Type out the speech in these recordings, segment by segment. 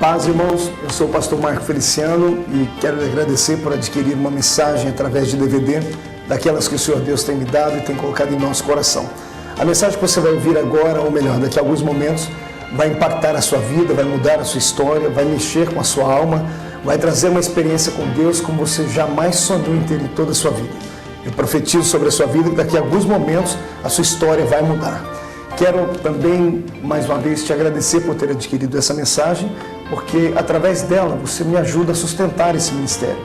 Paz, irmãos, eu sou o pastor Marco Feliciano e quero lhe agradecer por adquirir uma mensagem através de DVD, daquelas que o Senhor Deus tem me dado e tem colocado em nosso coração. A mensagem que você vai ouvir agora, ou melhor, daqui a alguns momentos, vai impactar a sua vida, vai mudar a sua história, vai mexer com a sua alma, vai trazer uma experiência com Deus como você jamais sonhou em ter em toda a sua vida. Eu profetizo sobre a sua vida que daqui a alguns momentos a sua história vai mudar. Quero também, mais uma vez, te agradecer por ter adquirido essa mensagem, porque através dela você me ajuda a sustentar esse ministério.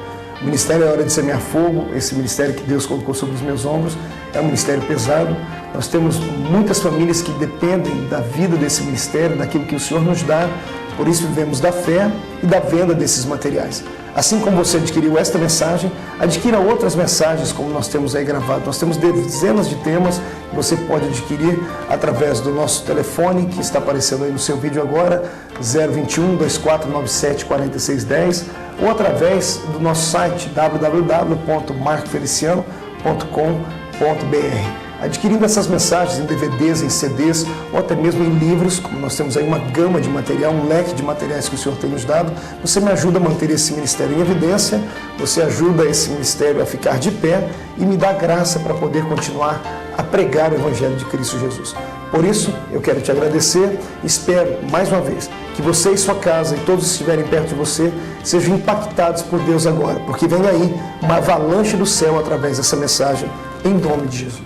O ministério É Hora de Semear Fogo, esse ministério que Deus colocou sobre os meus ombros, é um ministério pesado. Nós temos muitas famílias que dependem da vida desse ministério, daquilo que o Senhor nos dá, por isso vivemos da fé e da venda desses materiais. Assim como você adquiriu esta mensagem, adquira outras mensagens como nós temos aí gravado. Nós temos dezenas de temas que você pode adquirir através do nosso telefone, que está aparecendo aí no seu vídeo agora, 021-2497-4610, ou através do nosso site, www.marcofeliciano.com.br. Adquirindo essas mensagens em DVDs, em CDs ou até mesmo em livros, como nós temos aí uma gama de material, um leque de materiais que o Senhor tem nos dado, você me ajuda a manter esse ministério em evidência, você ajuda esse ministério a ficar de pé e me dá graça para poder continuar a pregar o Evangelho de Cristo Jesus. Por isso, eu quero te agradecer e espero, mais uma vez, que você e sua casa e todos que estiverem perto de você sejam impactados por Deus agora, porque vem aí uma avalanche do céu através dessa mensagem, em nome de Jesus.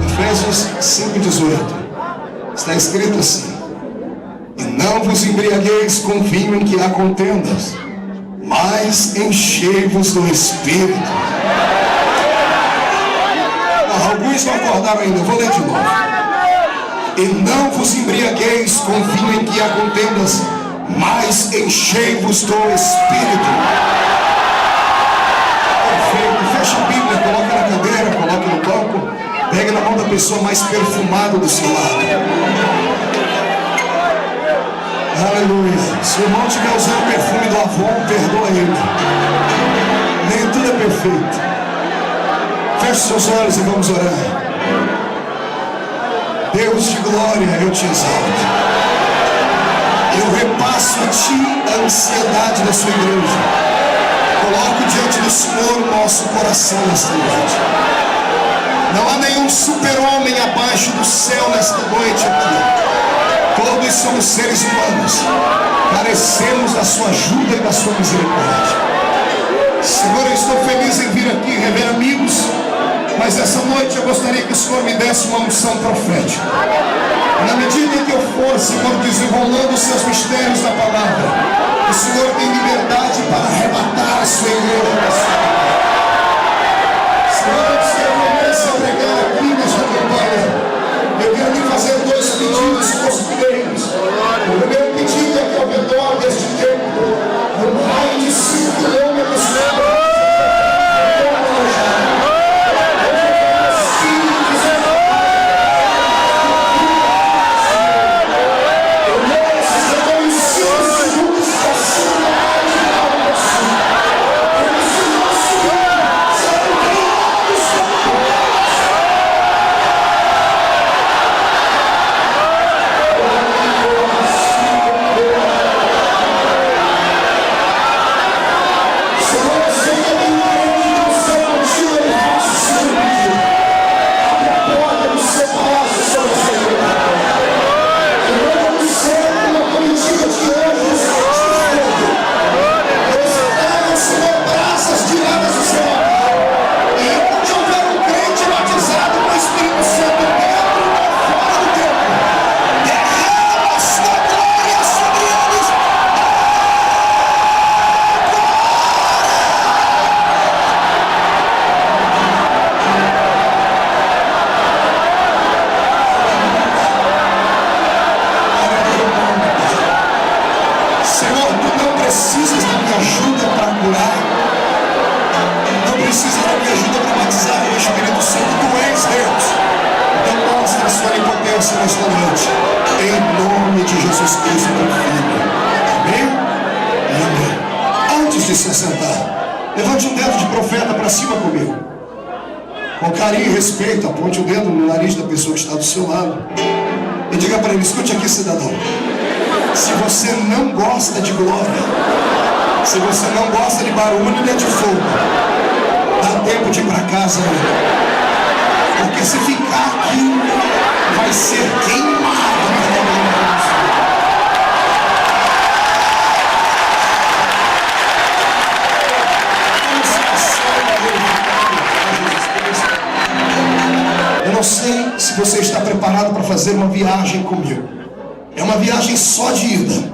Efésios 5,18 está escrito assim: e não vos embriagueis com vinho em que há contendas, mas enchei-vos do Espírito. Alguns não acordaram ainda, eu vou ler de novo. E não vos embriagueis com vinho em que há contendas, mas enchei-vos do Espírito. Perfeito, fecha a Bíblia, coloca na cadeira, coloca no banco. Pegue na mão da pessoa mais perfumada do seu lado. Aleluia. Se o irmão estiver usando o perfume do Avon, perdoa ele. Nem tudo é perfeito. Feche seus olhos e vamos orar. Deus de glória, eu te exalto. Eu repasso a ti a ansiedade da sua igreja. Coloco diante do Senhor o nosso coração nesta noite. Não há nenhum super-homem abaixo do céu nesta noite aqui. Todos somos seres humanos. Carecemos da sua ajuda e da sua misericórdia. Senhor, eu estou feliz em vir aqui rever amigos, mas essa noite eu gostaria que o Senhor me desse uma unção profética. Na medida em que eu for, Senhor, desenrolando os seus mistérios da palavra, o Senhor tem liberdade para arrebatar a sua igreja da sua palavra. Senhor, antes que eu comece a pregar aqui nesta campanha, eu quero lhe fazer dois pedidos costumeiros. O primeiro pedido é que ao redor deste templo, no raio de 5 quilômetros, eu leio esses 5 segundos Pode se assentar. Levante um dedo de profeta para cima comigo. Com carinho e respeito, aponte o dedo no nariz da pessoa que está do seu lado. E diga para ele: escute aqui, cidadão. Se você não gosta de glória, se você não gosta de barulho nem de fogo, dá tempo de ir para casa ainda. Porque se ficar aqui, vai ser queimado. Eu não sei se você está preparado para fazer uma viagem comigo. É uma viagem só de ida.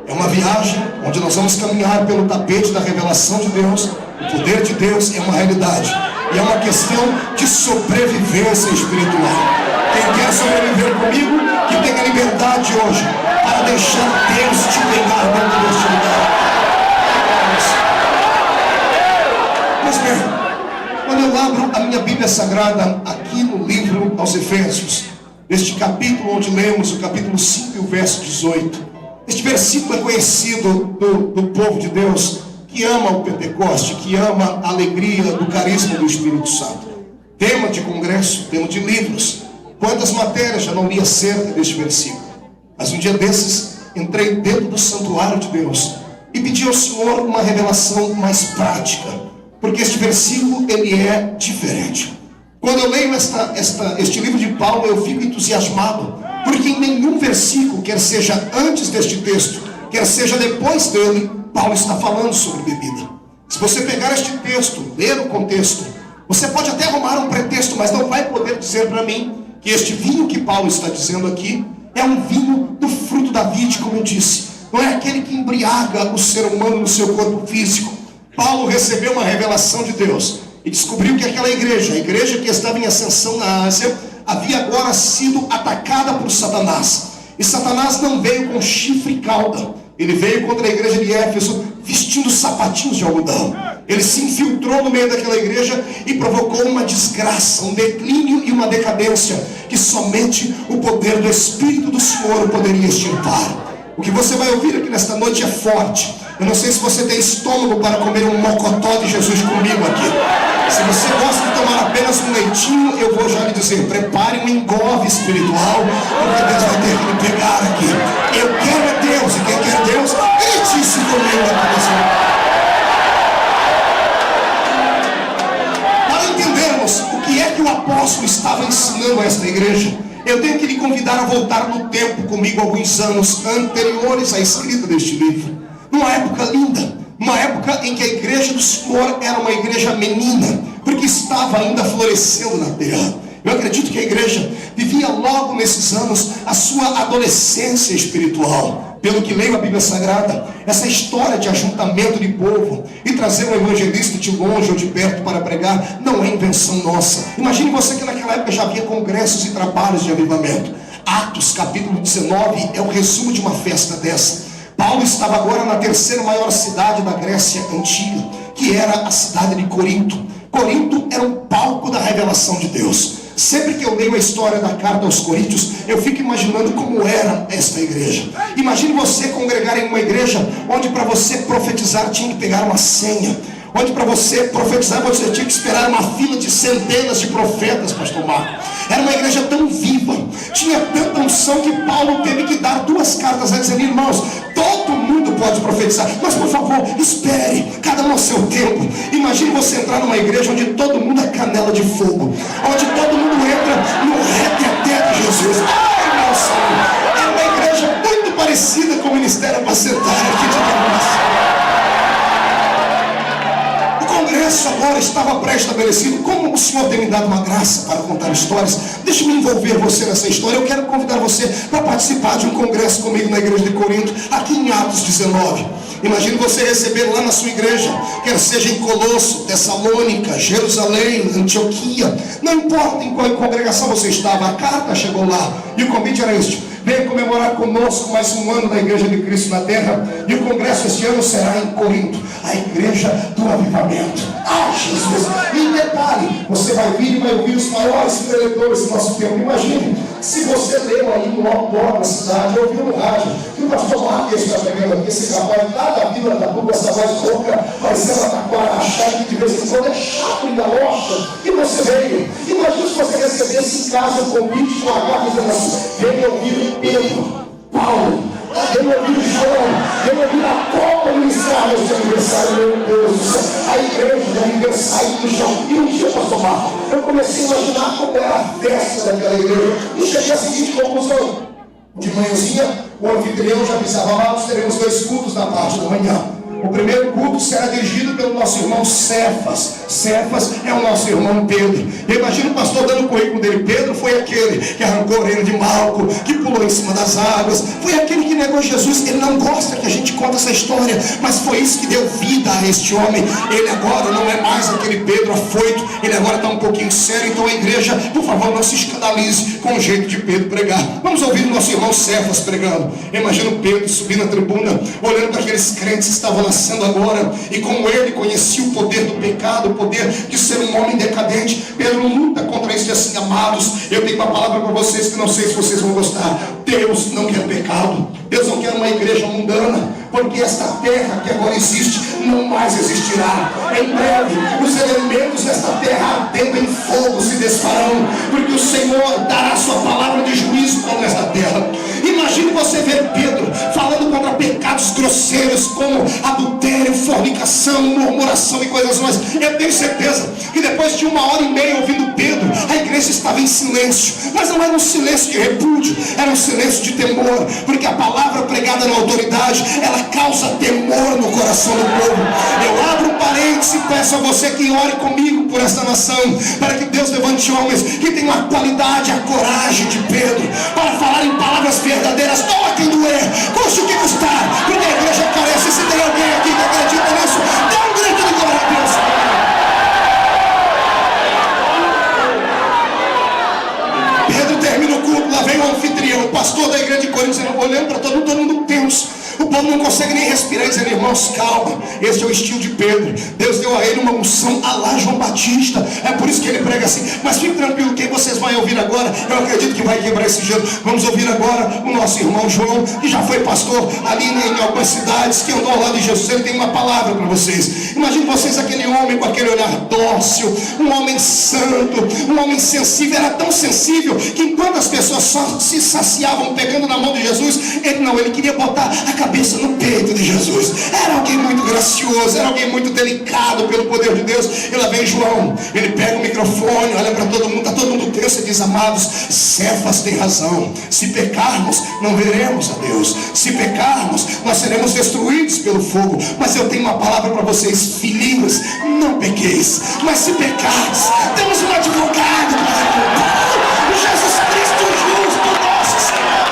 É uma viagem onde nós vamos caminhar pelo tapete da revelação de Deus. O poder de Deus é uma realidade. E é uma questão de sobrevivência espiritual. Quem quer sobreviver comigo, que tenha liberdade hoje para deixar Deus te pegar dentro deste lugar. Mas bem, quando eu abro a minha Bíblia Sagrada aqui no livro aos Efésios, neste capítulo onde lemos o capítulo 5 e o verso 18, este versículo é conhecido do povo de Deus, que ama o Pentecoste, que ama a alegria do carisma do Espírito Santo. Tema de congresso, tema de livros. Quantas matérias já não li acerca deste versículo. Mas um dia desses, entrei dentro do santuário de Deus e pedi ao Senhor uma revelação mais prática, porque este versículo, ele é diferente. Quando eu leio este livro de Paulo, eu fico entusiasmado, porque em nenhum versículo, quer seja antes deste texto, quer seja depois dele, Paulo está falando sobre bebida. Se você pegar este texto, ler o contexto, você pode até arrumar um pretexto, mas não vai poder dizer para mim que este vinho que Paulo está dizendo aqui é um vinho do fruto da vide, como eu disse. Não é aquele que embriaga o ser humano no seu corpo físico. Paulo recebeu uma revelação de Deus e descobriu que aquela igreja, a igreja que estava em ascensão na Ásia, havia agora sido atacada por Satanás. E Satanás não veio com chifre e cauda. Ele veio contra a igreja de Éfeso vestindo sapatinhos de algodão. Ele se infiltrou no meio daquela igreja e provocou uma desgraça, um declínio e uma decadência que somente o poder do Espírito do Senhor poderia extirpar. O que você vai ouvir aqui nesta noite é forte. Eu não sei se você tem estômago para comer um mocotó de Jesus comigo aqui. Se você gosta de tomar apenas um leitinho, eu vou já lhe dizer, prepare um engove espiritual, porque Deus vai ter que me pegar aqui. Eu quero é Deus, e quem quer Deus, grite isso comigo aqui. Para entendermos o que é que o apóstolo estava ensinando a esta igreja, eu tenho que lhe convidar a voltar no tempo comigo alguns anos anteriores à escrita deste livro. Numa época linda, uma época em que a igreja do Senhor era uma igreja menina, porque estava ainda florescendo na terra. Eu acredito que a igreja vivia logo nesses anos a sua adolescência espiritual. Pelo que leio a Bíblia Sagrada, essa história de ajuntamento de povo e trazer um evangelista de longe ou de perto para pregar não é invenção nossa. Imagine você que naquela época já havia congressos e trabalhos de avivamento. Atos capítulo 19 é o resumo de uma festa dessa. Paulo estava agora na terceira maior cidade da Grécia antiga, que era a cidade de Corinto. Corinto era um palco da revelação de Deus. Sempre que eu leio a história da carta aos Coríntios, eu fico imaginando como era esta igreja. Imagine você congregar em uma igreja onde para você profetizar tinha que pegar uma senha, onde para você profetizar você tinha que esperar uma fila de centenas de profetas, pastor Marco. Era uma igreja tão viva, tinha tanta unção que Paulo teve que dar 2 cartas a dizer: irmãos, todo mundo pode profetizar, mas por favor, espere, cada um ao seu tempo. Imagine você entrar numa igreja onde todo mundo é canela de fogo, onde todo mundo entra no reteté de Jesus. Ai, meu Senhor, era uma igreja muito parecida com o ministério apacentário aqui de Deus. O congresso agora estava pré-estabelecido. Como o Senhor tem me dado uma graça para contar histórias, deixe-me envolver você nessa história. Eu quero convidar você para participar de um congresso comigo na igreja de Corinto, aqui em Atos 19. Imagine você receber lá na sua igreja, quer seja em Colosso, Tessalônica, Jerusalém, Antioquia, não importa em qual congregação você estava, a carta chegou lá e o convite era este: venha comemorar conosco mais um ano da Igreja de Cristo na Terra. E o congresso este ano será em Corinto, a igreja do avivamento. Jesus! E detalhe, você vai vir e vai ouvir os maiores preletores do nosso tempo. Imagine, se você leu aí no outdoor da cidade, ouviu no rádio, que o pastor Marques está pegando aqui, esse rapaz lá da Vila da Rua, essa voz rouca, mas ela está com a chave que de vez em quando é chato e galocha, e você veio. Imagine se você recebesse em casa um convite com a carta dizendo assim: venha ouvir Pedro, Paulo, venha ouvir João, venha ouvir Apolo ministrar no seu aniversário. Meu Deus do céu, a igreja de aniversário do chão. E um dia, pastor Marcos, eu comecei a imaginar como era a festa daquela igreja, e cheguei à seguinte conclusão: de manhãzinha, o anfitrião já avisava lá, nós teremos 2 cultos na parte da manhã. O primeiro culto será dirigido pelo nosso irmão Cefas. Cefas é o nosso irmão Pedro. Eu imagino o pastor dando o currículo dele. Pedro foi aquele que arrancou a orelha de Malco, que pulou em cima das águas, foi aquele que negou Jesus. Ele não gosta que a gente conte essa história, mas foi isso que deu vida a este homem. Ele agora não é mais aquele Pedro afoito, ele agora está um pouquinho sério. Então a igreja, por favor, não se escandalize com o jeito de Pedro pregar. Vamos ouvir o nosso irmão Cefas pregando. Eu imagino Pedro subir na tribuna, olhando para aqueles crentes que estavam nascendo agora, e como ele conhecia o poder do pecado, o poder de ser um homem decadente, Pedro luta contra isso. E assim, amados, eu tenho uma palavra para vocês que não sei se vocês vão gostar. Deus não quer pecado, Deus não quer uma igreja mundana, porque esta terra que agora existe não mais existirá. Em breve, os elementos desta terra ardendo em fogo se desfarão, porque o Senhor dará sua palavra de juízo contra esta terra. Imagine você ver Pedro falando contra pecados grosseiros como adultério, fornicação, murmuração e coisas mais. Eu tenho certeza que depois de 1h30 ouvindo Pedro, a igreja estava em silêncio, mas não era um silêncio de repúdio, era um silêncio de temor, porque a palavra pregada na autoridade, ela causa temor no coração do povo. Eu abro um parênteses e peço a você que ore comigo por esta nação, para que Deus levante homens que tenham a qualidade, a coragem de Pedro, para falar em palavras verdadeiras, doa quem doer, custe o que custar, porque a igreja carece. Se tem alguém aqui que acredita nisso, dê um grito de glória a Deus. Pedro termina o culto, lá vem o anfitrião, o pastor da igreja de Corinto, olhando para todo mundo tenso. O povo não consegue nem respirar, dizendo: irmãos, calma, esse é o estilo de Pedro. Deus deu a ele uma unção a lá João Batista, é por isso que ele prega assim. Mas fique tranquilo, quem vocês vão ouvir agora, eu acredito que vai quebrar esse gelo. Vamos ouvir agora o nosso irmão João, que já foi pastor ali em algumas cidades, que andou ao lado de Jesus. Ele tem uma palavra para vocês. Imagine vocês aquele homem com aquele olhar dócil, um homem santo, um homem sensível. Era tão sensível que enquanto as pessoas só se saciavam pegando na mão de Jesus, ele queria botar a cabeça no peito de Jesus. Era alguém muito gracioso, era alguém muito delicado pelo poder de Deus. E lá vem João, ele pega o microfone, olha para todo mundo, está todo mundo tenso e diz: amados, Cefas tem razão. Se pecarmos, não veremos a Deus. Se pecarmos, nós seremos destruídos pelo fogo. Mas eu tenho uma palavra para vocês, filhinhos, não pequeis. Mas se pecardes, temos um advogado para Jesus Cristo justo, nosso Senhor.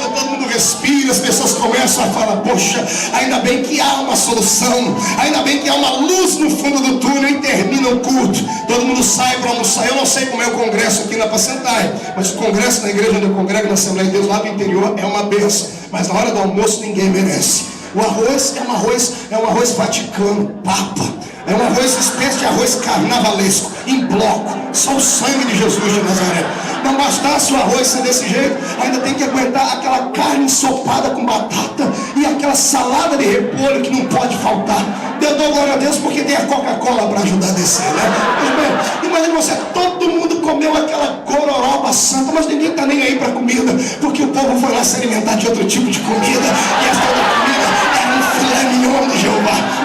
Todo mundo respira, as pessoas começam a falar: poxa, ainda bem que há uma solução, ainda bem que há uma luz no fundo do túnel. E termina o culto, todo mundo sai para almoçar. Eu não sei como é o congresso aqui na Pacentai, mas o congresso na igreja onde eu congrego, na Assembleia de Deus lá do interior, é uma bênção. Mas na hora do almoço ninguém merece. O arroz é um arroz vaticano, papa. É uma espécie de arroz carnavalesco, em bloco, só o sangue de Jesus de Nazaré. Não bastasse o arroz ser desse jeito, ainda tem que aguentar aquela carne ensopada com batata e aquela salada de repolho que não pode faltar. Eu dou glória a Deus porque tem a Coca-Cola para ajudar a descer, né? Imagina você, todo mundo comeu aquela gororoba santa, mas ninguém está nem aí para comida, porque o povo foi lá se alimentar de outro tipo de comida, e essa outra comida era um filé mignon de Jeová.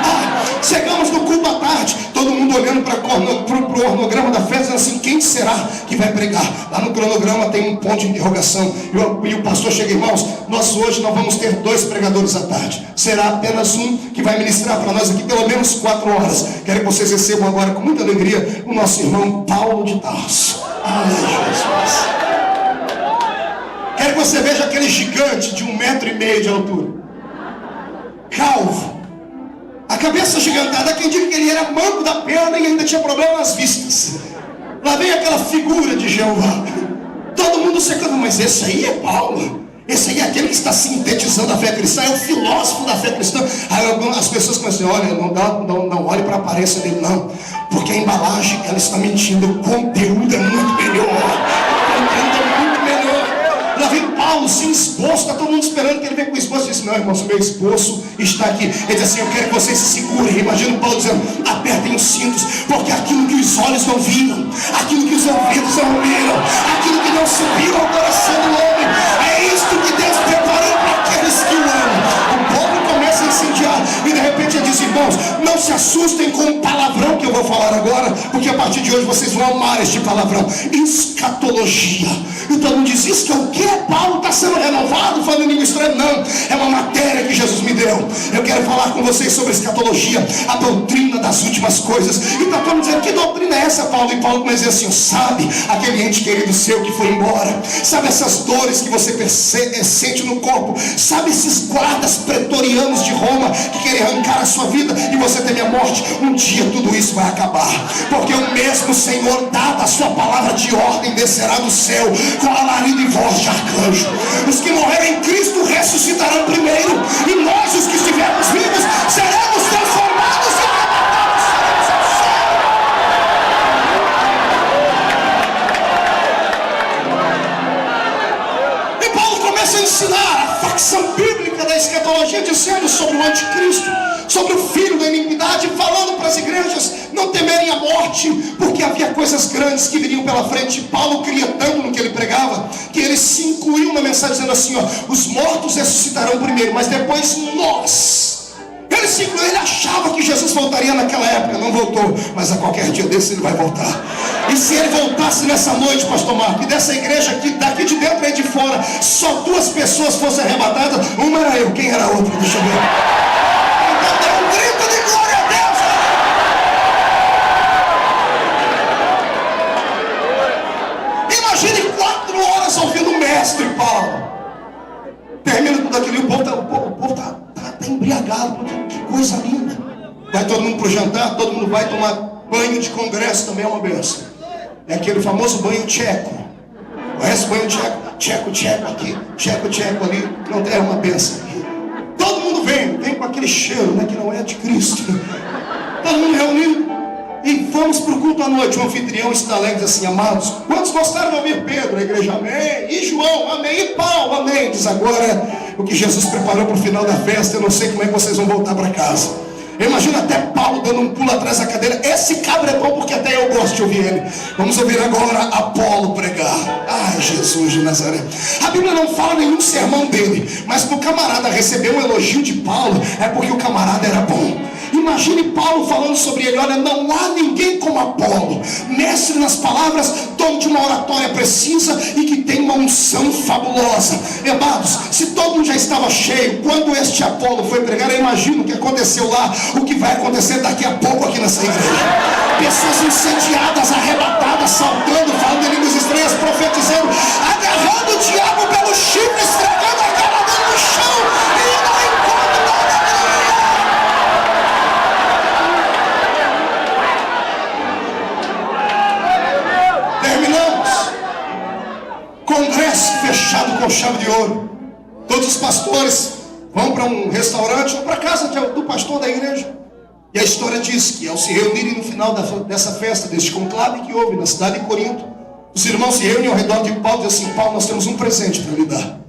Chegamos no culto à tarde, todo mundo olhando para o cronograma da festa, dizendo assim: quem será que vai pregar? Lá no cronograma tem um ponto de interrogação, e o pastor chega: irmãos, nós hoje não vamos ter 2 pregadores à tarde, será apenas um que vai ministrar para nós aqui pelo menos 4 horas. Quero que vocês recebam agora com muita alegria o nosso irmão Paulo de Tarso. Ai, Jesus. Quero que você veja aquele gigante de 1,5 metro de altura, calvo, a cabeça gigantada. Quem diz que ele era manco da perna e ainda tinha problema nas vistas. Lá vem aquela figura de Jeová. Todo mundo secando, mas esse aí é Paulo. Esse aí é aquele que está sintetizando a fé cristã, é o filósofo da fé cristã. Aí as pessoas começam a dizer, olha, não olhe para a aparência dele não, porque a embalagem, ela está mentindo, o conteúdo é muito melhor. Lá vem Paulo sem esboço, está todo mundo esperando que ele venha com o esboço. Ele disse, não, irmãos, o meu esboço está aqui. Ele diz assim, eu quero que vocês se segurem. Imagina Paulo dizendo, apertem os cintos, porque aquilo que os olhos não viram, aquilo que os ouvidos não ouviram, aquilo que não subiu ao coração do homem, é isto que Deus preparou para aqueles que o amam. O povo começa a incendiar, e de repente ele diz, irmãos, não se assustem com o palavrão que eu vou falar agora, porque a partir de hoje vocês vão amar este palavrão, escatologia. Então não diz isso que é o que? Paulo está sendo renovado, falando em língua estranha? Não, é uma matéria que Jesus me deu. Eu quero falar com vocês sobre escatologia, a doutrina das últimas coisas. E está todo mundo dizendo, que doutrina é essa, Paulo? E Paulo começa a dizer assim, sabe aquele ente querido seu que foi embora? Sabe essas dores que você sente no corpo? Sabe esses guardas pretorianos de Roma que querem arrancar a sua vida e você teme a morte? Um dia tudo isso vai acabar, porque o mesmo Senhor, dada a sua palavra de ordem, descerá do céu com alarido e voz de arcanjo. Os que morreram em Cristo ressuscitarão primeiro, e nós, os que estivermos vivos, seremos transformados e arrebatados, seremos ao céu. E Paulo começa a ensinar a facção bíblica da escatologia, dizendo sobre o anticristo, sobre o filho da iniquidade, falando para as igrejas não temerem a morte, porque havia coisas grandes que viriam pela frente. Paulo cria tanto no que ele pregava, que ele se incluiu na mensagem dizendo assim, ó, os mortos ressuscitarão primeiro, mas depois nós. Ele se incluiu, ele achava que Jesus voltaria naquela época, não voltou, mas a qualquer dia desse ele vai voltar. E se ele voltasse nessa noite, pastor Marco, e dessa igreja aqui, daqui de dentro e de fora, só 2 pessoas fossem arrebatadas, uma era eu, quem era a outra? Deixa eu ver. Um grito de glória a Deus. Imagine 4 horas ouvindo o mestre Paulo. Termina tudo aquilo e o povo tá embriagado. Que coisa linda. Vai todo mundo pro jantar, todo mundo vai tomar banho de congresso, também é uma benção. É aquele famoso banho tcheco. Conhece o banho tcheco? Tcheco aqui, tcheco ali. Não, é uma benção. Todo mundo vem com aquele cheiro, né, que não é de Cristo. Todo mundo reunido. E vamos para o culto à noite. O anfitrião está alegre, diz assim, amados, quantos gostaram de ouvir Pedro? A igreja, amém. E João, amém. E Paulo, amém. Diz, agora o que Jesus preparou para o final da festa, eu não sei como é que vocês vão voltar para casa. Eu imagino até Paulo dando um pulo atrás da cadeira. Esse cabra é bom porque até eu gosto de ouvir ele. Vamos ouvir agora Apolo pregar. Ai, Jesus de Nazaré. A Bíblia não fala nenhum sermão dele, mas para o camarada receber um elogio de Paulo, é porque o camarada era bom. Imagine Paulo falando sobre ele, olha, não há ninguém como Apolo, mestre nas palavras, dono de uma oratória precisa e que tem uma unção fabulosa. Amados, se todo mundo já estava cheio, quando este Apolo foi pregar, eu imagino o que aconteceu lá, o que vai acontecer daqui a pouco aqui nessa igreja. Pessoas incendiadas, arrebatadas, saltando, falando em línguas estranhas, profetizando, agarrando o diabo pelo chifre, esfregando a cara dele no chão e indo ao encontro da alegria. Terminamos. Congresso fechado com chave de ouro. Todos os pastores vão para um restaurante ou para a casa do pastor da igreja. E a história diz que ao se reunirem no final dessa festa, deste conclave que houve na cidade de Corinto, os irmãos se reúnem ao redor de Paulo e dizem assim, Paulo, nós temos um presente para lhe dar.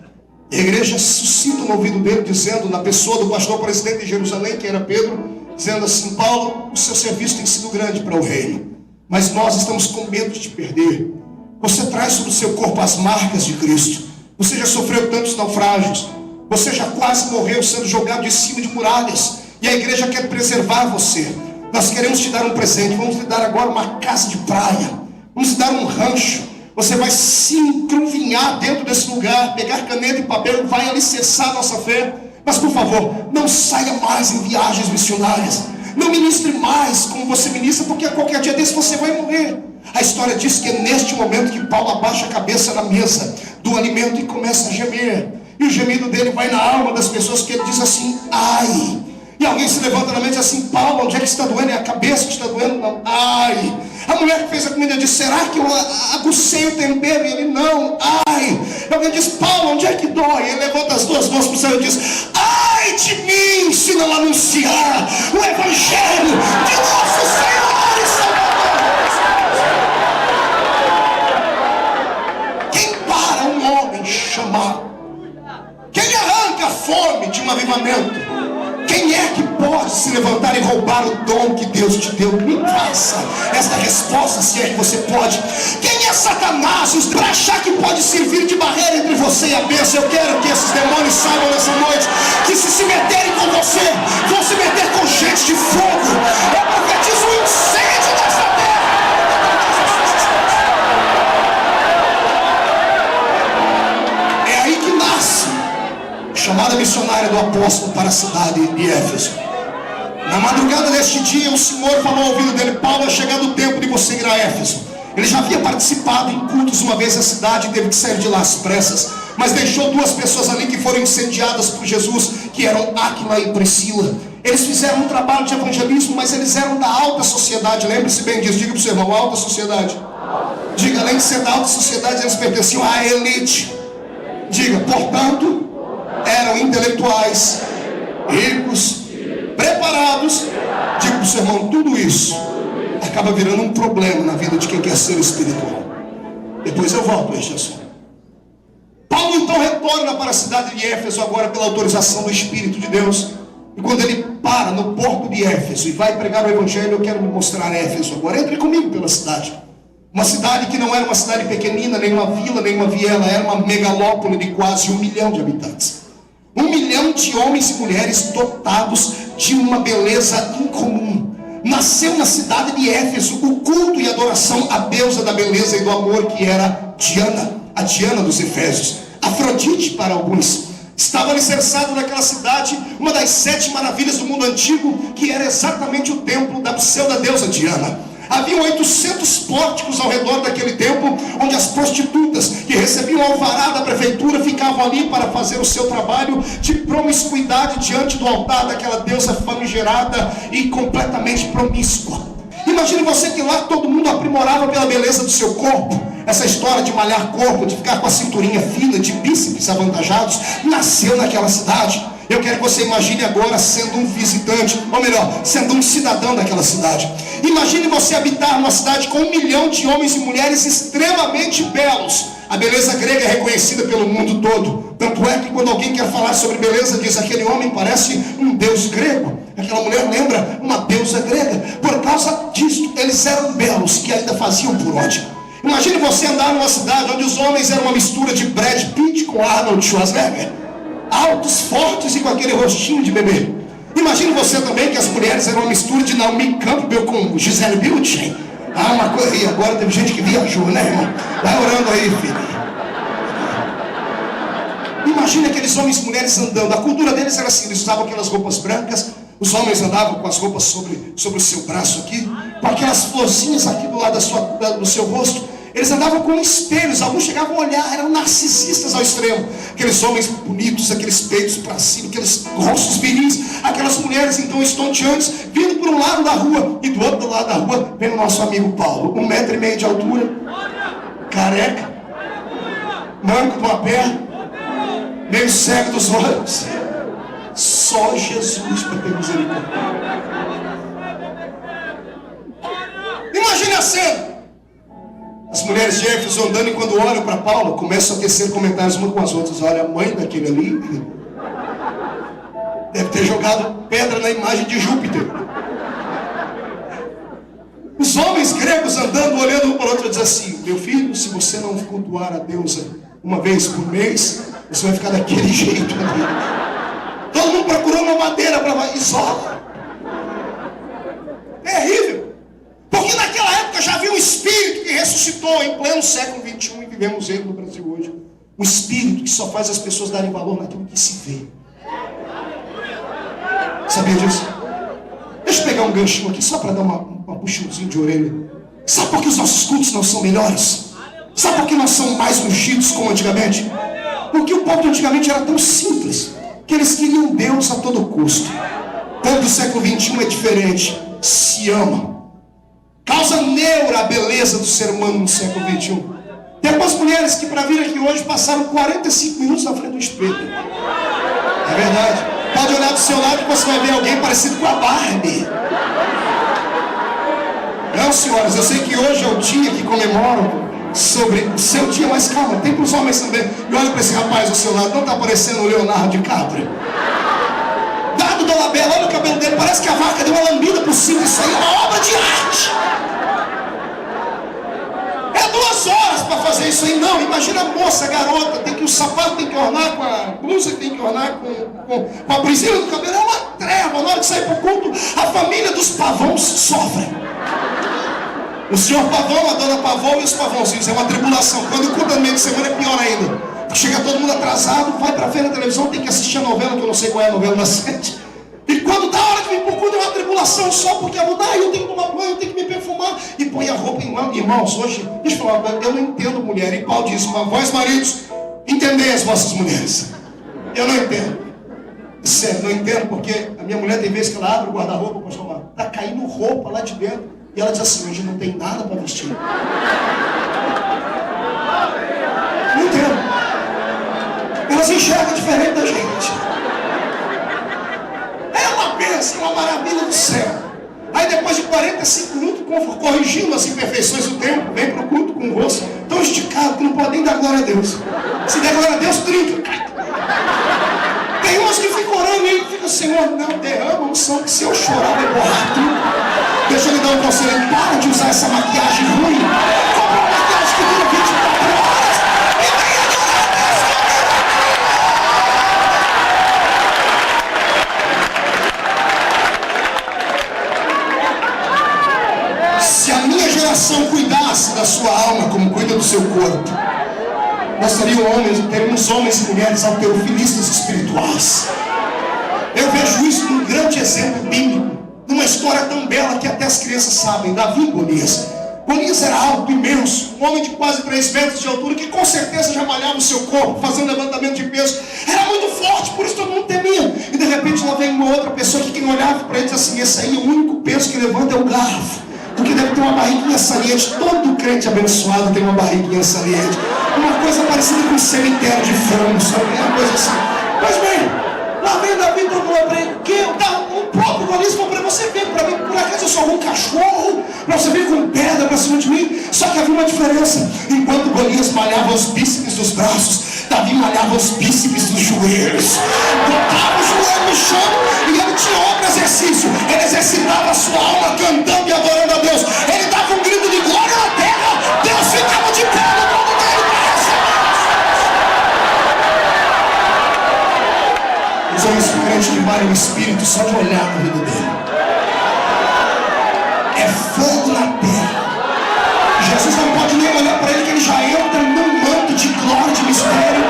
E a igreja suscita no ouvido dele, dizendo, na pessoa do pastor presidente de Jerusalém, que era Pedro, dizendo assim, Paulo, o seu serviço tem sido grande para o reino, mas nós estamos com medo de te perder. Você traz sobre o seu corpo as marcas de Cristo. Você já sofreu tantos naufrágios. Você já quase morreu sendo jogado de cima de muralhas. E a igreja quer preservar você. Nós queremos te dar um presente. Vamos te dar agora uma casa de praia. Vamos te dar um rancho. Você vai se encruvinhar dentro desse lugar, pegar caneta e papel, vai alicerçar a nossa fé. Mas por favor, não saia mais em viagens missionárias. Não ministre mais como você ministra, porque a qualquer dia desse você vai morrer. A história diz que é neste momento que Paulo abaixa a cabeça na mesa do alimento e começa a gemer. E o gemido dele vai na alma das pessoas, que ele diz assim, ai. E E alguém se levanta na mente e diz assim: Paulo, onde é que está doendo? É a cabeça que está doendo? Não. Ai. A mulher que fez a comida disse: será que eu agucei o tempero? E ele: não. Ai. E alguém diz: Paulo, onde é que dói? Ele levanta as duas mãos para o céu e diz: ai de mim se não anunciar o evangelho de nosso Senhor e Salvador. Quem para um homem chamado? Quem arranca a fome de um avivamento? Quem é que pode se levantar e roubar o dom que Deus te deu? Me faça esta resposta, se é que você pode. Quem é Satanás para achar que pode servir de barreira entre você e a bênção? Eu quero que esses demônios saibam nessa noite que se meterem com você, vão se meter com gente de fogo. Eu profetizo um incêndio nessa terra. É aí que nasce chamada missionária do apóstolo para a cidade de Éfeso. Na madrugada deste dia, o Senhor falou ao ouvido dele: Paulo, é chegado o tempo de você ir a Éfeso. Ele já havia participado em cultos uma vez na cidade e teve que sair de lá às pressas, mas deixou duas pessoas ali que foram incendiadas por Jesus, que eram Áquila e Priscila. Eles fizeram um trabalho de evangelismo, mas eles eram da alta sociedade. Lembre-se bem disso, diga para o seu irmão: alta sociedade. Diga, além de ser da alta sociedade, eles pertenciam à elite. Diga, portanto, eram intelectuais, ricos, preparados. Diga para o seu irmão: tudo isso acaba virando um problema na vida de quem quer ser espiritual. Depois eu volto a este assunto. Paulo então retorna para a cidade de Éfeso, agora pela autorização do Espírito de Deus. E quando ele para no porto de Éfeso e vai pregar o evangelho, eu quero me mostrar Éfeso agora. Entre comigo pela cidade. Uma cidade que não era uma cidade pequenina, nem uma vila, nem uma viela. Era uma megalópole de quase 1 milhão de habitantes. 1 milhão de homens e mulheres dotados de uma beleza incomum. Nasceu na cidade de Éfeso o culto e adoração à deusa da beleza e do amor, que era Diana, a Diana dos Efésios, Afrodite para alguns. Estava alicerçado naquela cidade uma das 7 maravilhas do mundo antigo, que era exatamente o templo da pseudo-deusa Diana. Havia 800 pórticos ao redor daquele templo, onde as prostitutas que recebiam alvará da prefeitura ficavam ali para fazer o seu trabalho de promiscuidade diante do altar daquela deusa famigerada e completamente promíscua. Imagine você que lá todo mundo aprimorava pela beleza do seu corpo. Essa história de malhar corpo, de ficar com a cinturinha fina, de bíceps avantajados, nasceu naquela cidade. Eu quero que você imagine agora sendo um visitante, ou melhor, sendo um cidadão daquela cidade. Imagine você habitar numa cidade com 1 milhão de homens e mulheres extremamente belos. A beleza grega é reconhecida pelo mundo todo. Tanto é que quando alguém quer falar sobre beleza, diz: aquele homem parece um deus grego, aquela mulher lembra uma deusa grega. Por causa disso, eles eram belos, que ainda faziam por onde. Imagine você andar numa cidade onde os homens eram uma mistura de Brad Pitt com Arnold Schwarzenegger, altos, fortes e com aquele rostinho de bebê. Imagine você também que as mulheres eram uma mistura de Naomi Campbell com Gisele Bündchen. Uma coisa. E agora teve gente que viajou, né, irmão? Vai orando aí, filho. Imagine aqueles homens e mulheres andando. A cultura deles era assim: eles usavam aquelas roupas brancas. Os homens andavam com as roupas sobre o seu braço aqui, com aquelas florzinhas aqui do lado do seu rosto. Eles andavam com espelhos, alguns chegavam a olhar, eram narcisistas ao extremo. Aqueles homens bonitos, aqueles peitos para cima, aqueles rostos viris, aquelas mulheres então estonteantes, vindo por um lado da rua, e do outro lado da rua vem o nosso amigo Paulo, 1,5 metro de altura, careca, manco de uma perna, meio cego dos olhos. Só Jesus para ter misericórdia. Imagine a cena. As mulheres de Éfeso andando, e quando olham para Paulo, começam a tecer comentários umas com as outras. Olha, a mãe daquele ali deve ter jogado pedra na imagem de Júpiter. Os homens gregos andando, olhando um para o outro, dizem assim: meu filho, se você não cultuar a deusa uma vez por mês, você vai ficar daquele jeito ali. Todo mundo procurou uma madeira para isolar. Terrível. Porque naquela época já havia um espírito que ressuscitou em pleno século XXI, e vivemos ele no Brasil hoje. Um espírito que só faz as pessoas darem valor naquilo que se vê. Sabia disso? Deixa eu pegar um ganchinho aqui só para dar uma puxãozinha de orelha. Sabe por que os nossos cultos não são melhores? Sabe por que não são mais ungidos como antigamente? Porque o povo antigamente era tão simples que eles queriam Deus a todo custo. povo do século XXI é diferente. Se ama. Causa neura a beleza do ser humano no século XXI. Tem algumas mulheres que para vir aqui hoje passaram 45 minutos na frente do espelho. É verdade. Pode olhar do seu lado que você vai ver alguém parecido com a Barbie. Não, senhoras, eu sei que hoje é o dia que comemoram sobre o seu dia, mas calma, tem para os homens também. E olha para esse rapaz ao seu lado, não está parecendo o Leonardo DiCaprio? Dado Dolabella, olha o cabelo dele, parece que a vaca deu uma lambida por cima. Isso aí é uma obra de arte. É 2 horas para fazer isso aí. Não, imagina a moça, a garota, tem que o sapato tem que ornar com a blusa, tem que ornar com a brisinha do cabelo. É uma treva. Na hora de sair para o culto, a família dos pavões sofre. O senhor pavão, a dona pavão e os pavãozinhos. É uma tribulação. Quando o culto no meio de semana é pior ainda. Chega todo mundo atrasado, vai para ver na televisão, tem que assistir a novela, que eu não sei qual é a novela da 7. E quando dá a hora de vir por culto é uma tribulação só porque eu tenho que tomar banho, eu tenho que me perfumar e põe a roupa em mão. Irmãos, hoje, deixa eu falar, eu não entendo mulher. E Paulo diz, vós maridos, entendei as vossas mulheres. Eu não entendo. Sério, não entendo, porque a minha mulher tem vezes que ela abre o guarda-roupa, pastor, tá caindo roupa lá de dentro. E ela diz assim, hoje não tem nada para vestir. Não entendo. Elas enxergam diferente da gente. É uma bênção, uma maravilha do céu. Aí depois de 45 minutos, corrigindo as imperfeições do tempo, vem para o culto com o rosto tão esticado que não pode nem dar glória a Deus. Se der glória a Deus, trinca. Tem uns que ficam orando e ficam, Senhor, não derrama um som que se eu chorar vai borrar tudo. Deixa eu lhe dar um conselho, para de usar essa maquiagem ruim. Compra uma maquiagem que dura 24 horas e venha adorar a Deus. Se a minha geração cuidasse da sua alma como cuida do seu corpo, nós teríamos homens e mulheres alterofilistas espirituais. Eu vejo isso num grande exemplo bíblico, numa história tão bela que até as crianças sabem, Davi e Golias. Golias era alto, imenso, um homem de quase 3 metros de altura, que com certeza já malhava o seu corpo, fazendo levantamento de peso. Era muito forte, por isso todo mundo temia. E de repente lá vem uma outra pessoa que quem olhava para ele diz assim, esse aí, o único peso que levanta é o garfo, porque deve ter uma barriguinha saliente. Todo crente abençoado tem uma barriguinha saliente. Uma coisa parecida com um cemitério de frango, sabe? Uma coisa assim. Pois bem, lá vem Davi, todo mundo para ele, o próprio Golias falou para você vir para mim, por acaso eu sou um cachorro, para você vir com pedra para cima de mim. Só que havia uma diferença. Enquanto Golias malhava os bíceps dos braços, Davi malhava os bíceps dos joelhos. Botava o joelho no chão e ele tinha outro exercício. Ele exercitava a sua alma cantando e adorando a Deus. Ele dava um grito de glória na terra, Deus ficava de pé no mundo dele. Os homens crentes que valem o espírito só de olhar na vida dele. É fogo na terra. Jesus não pode nem olhar para ele, que ele já entra num manto de glória, de mistério.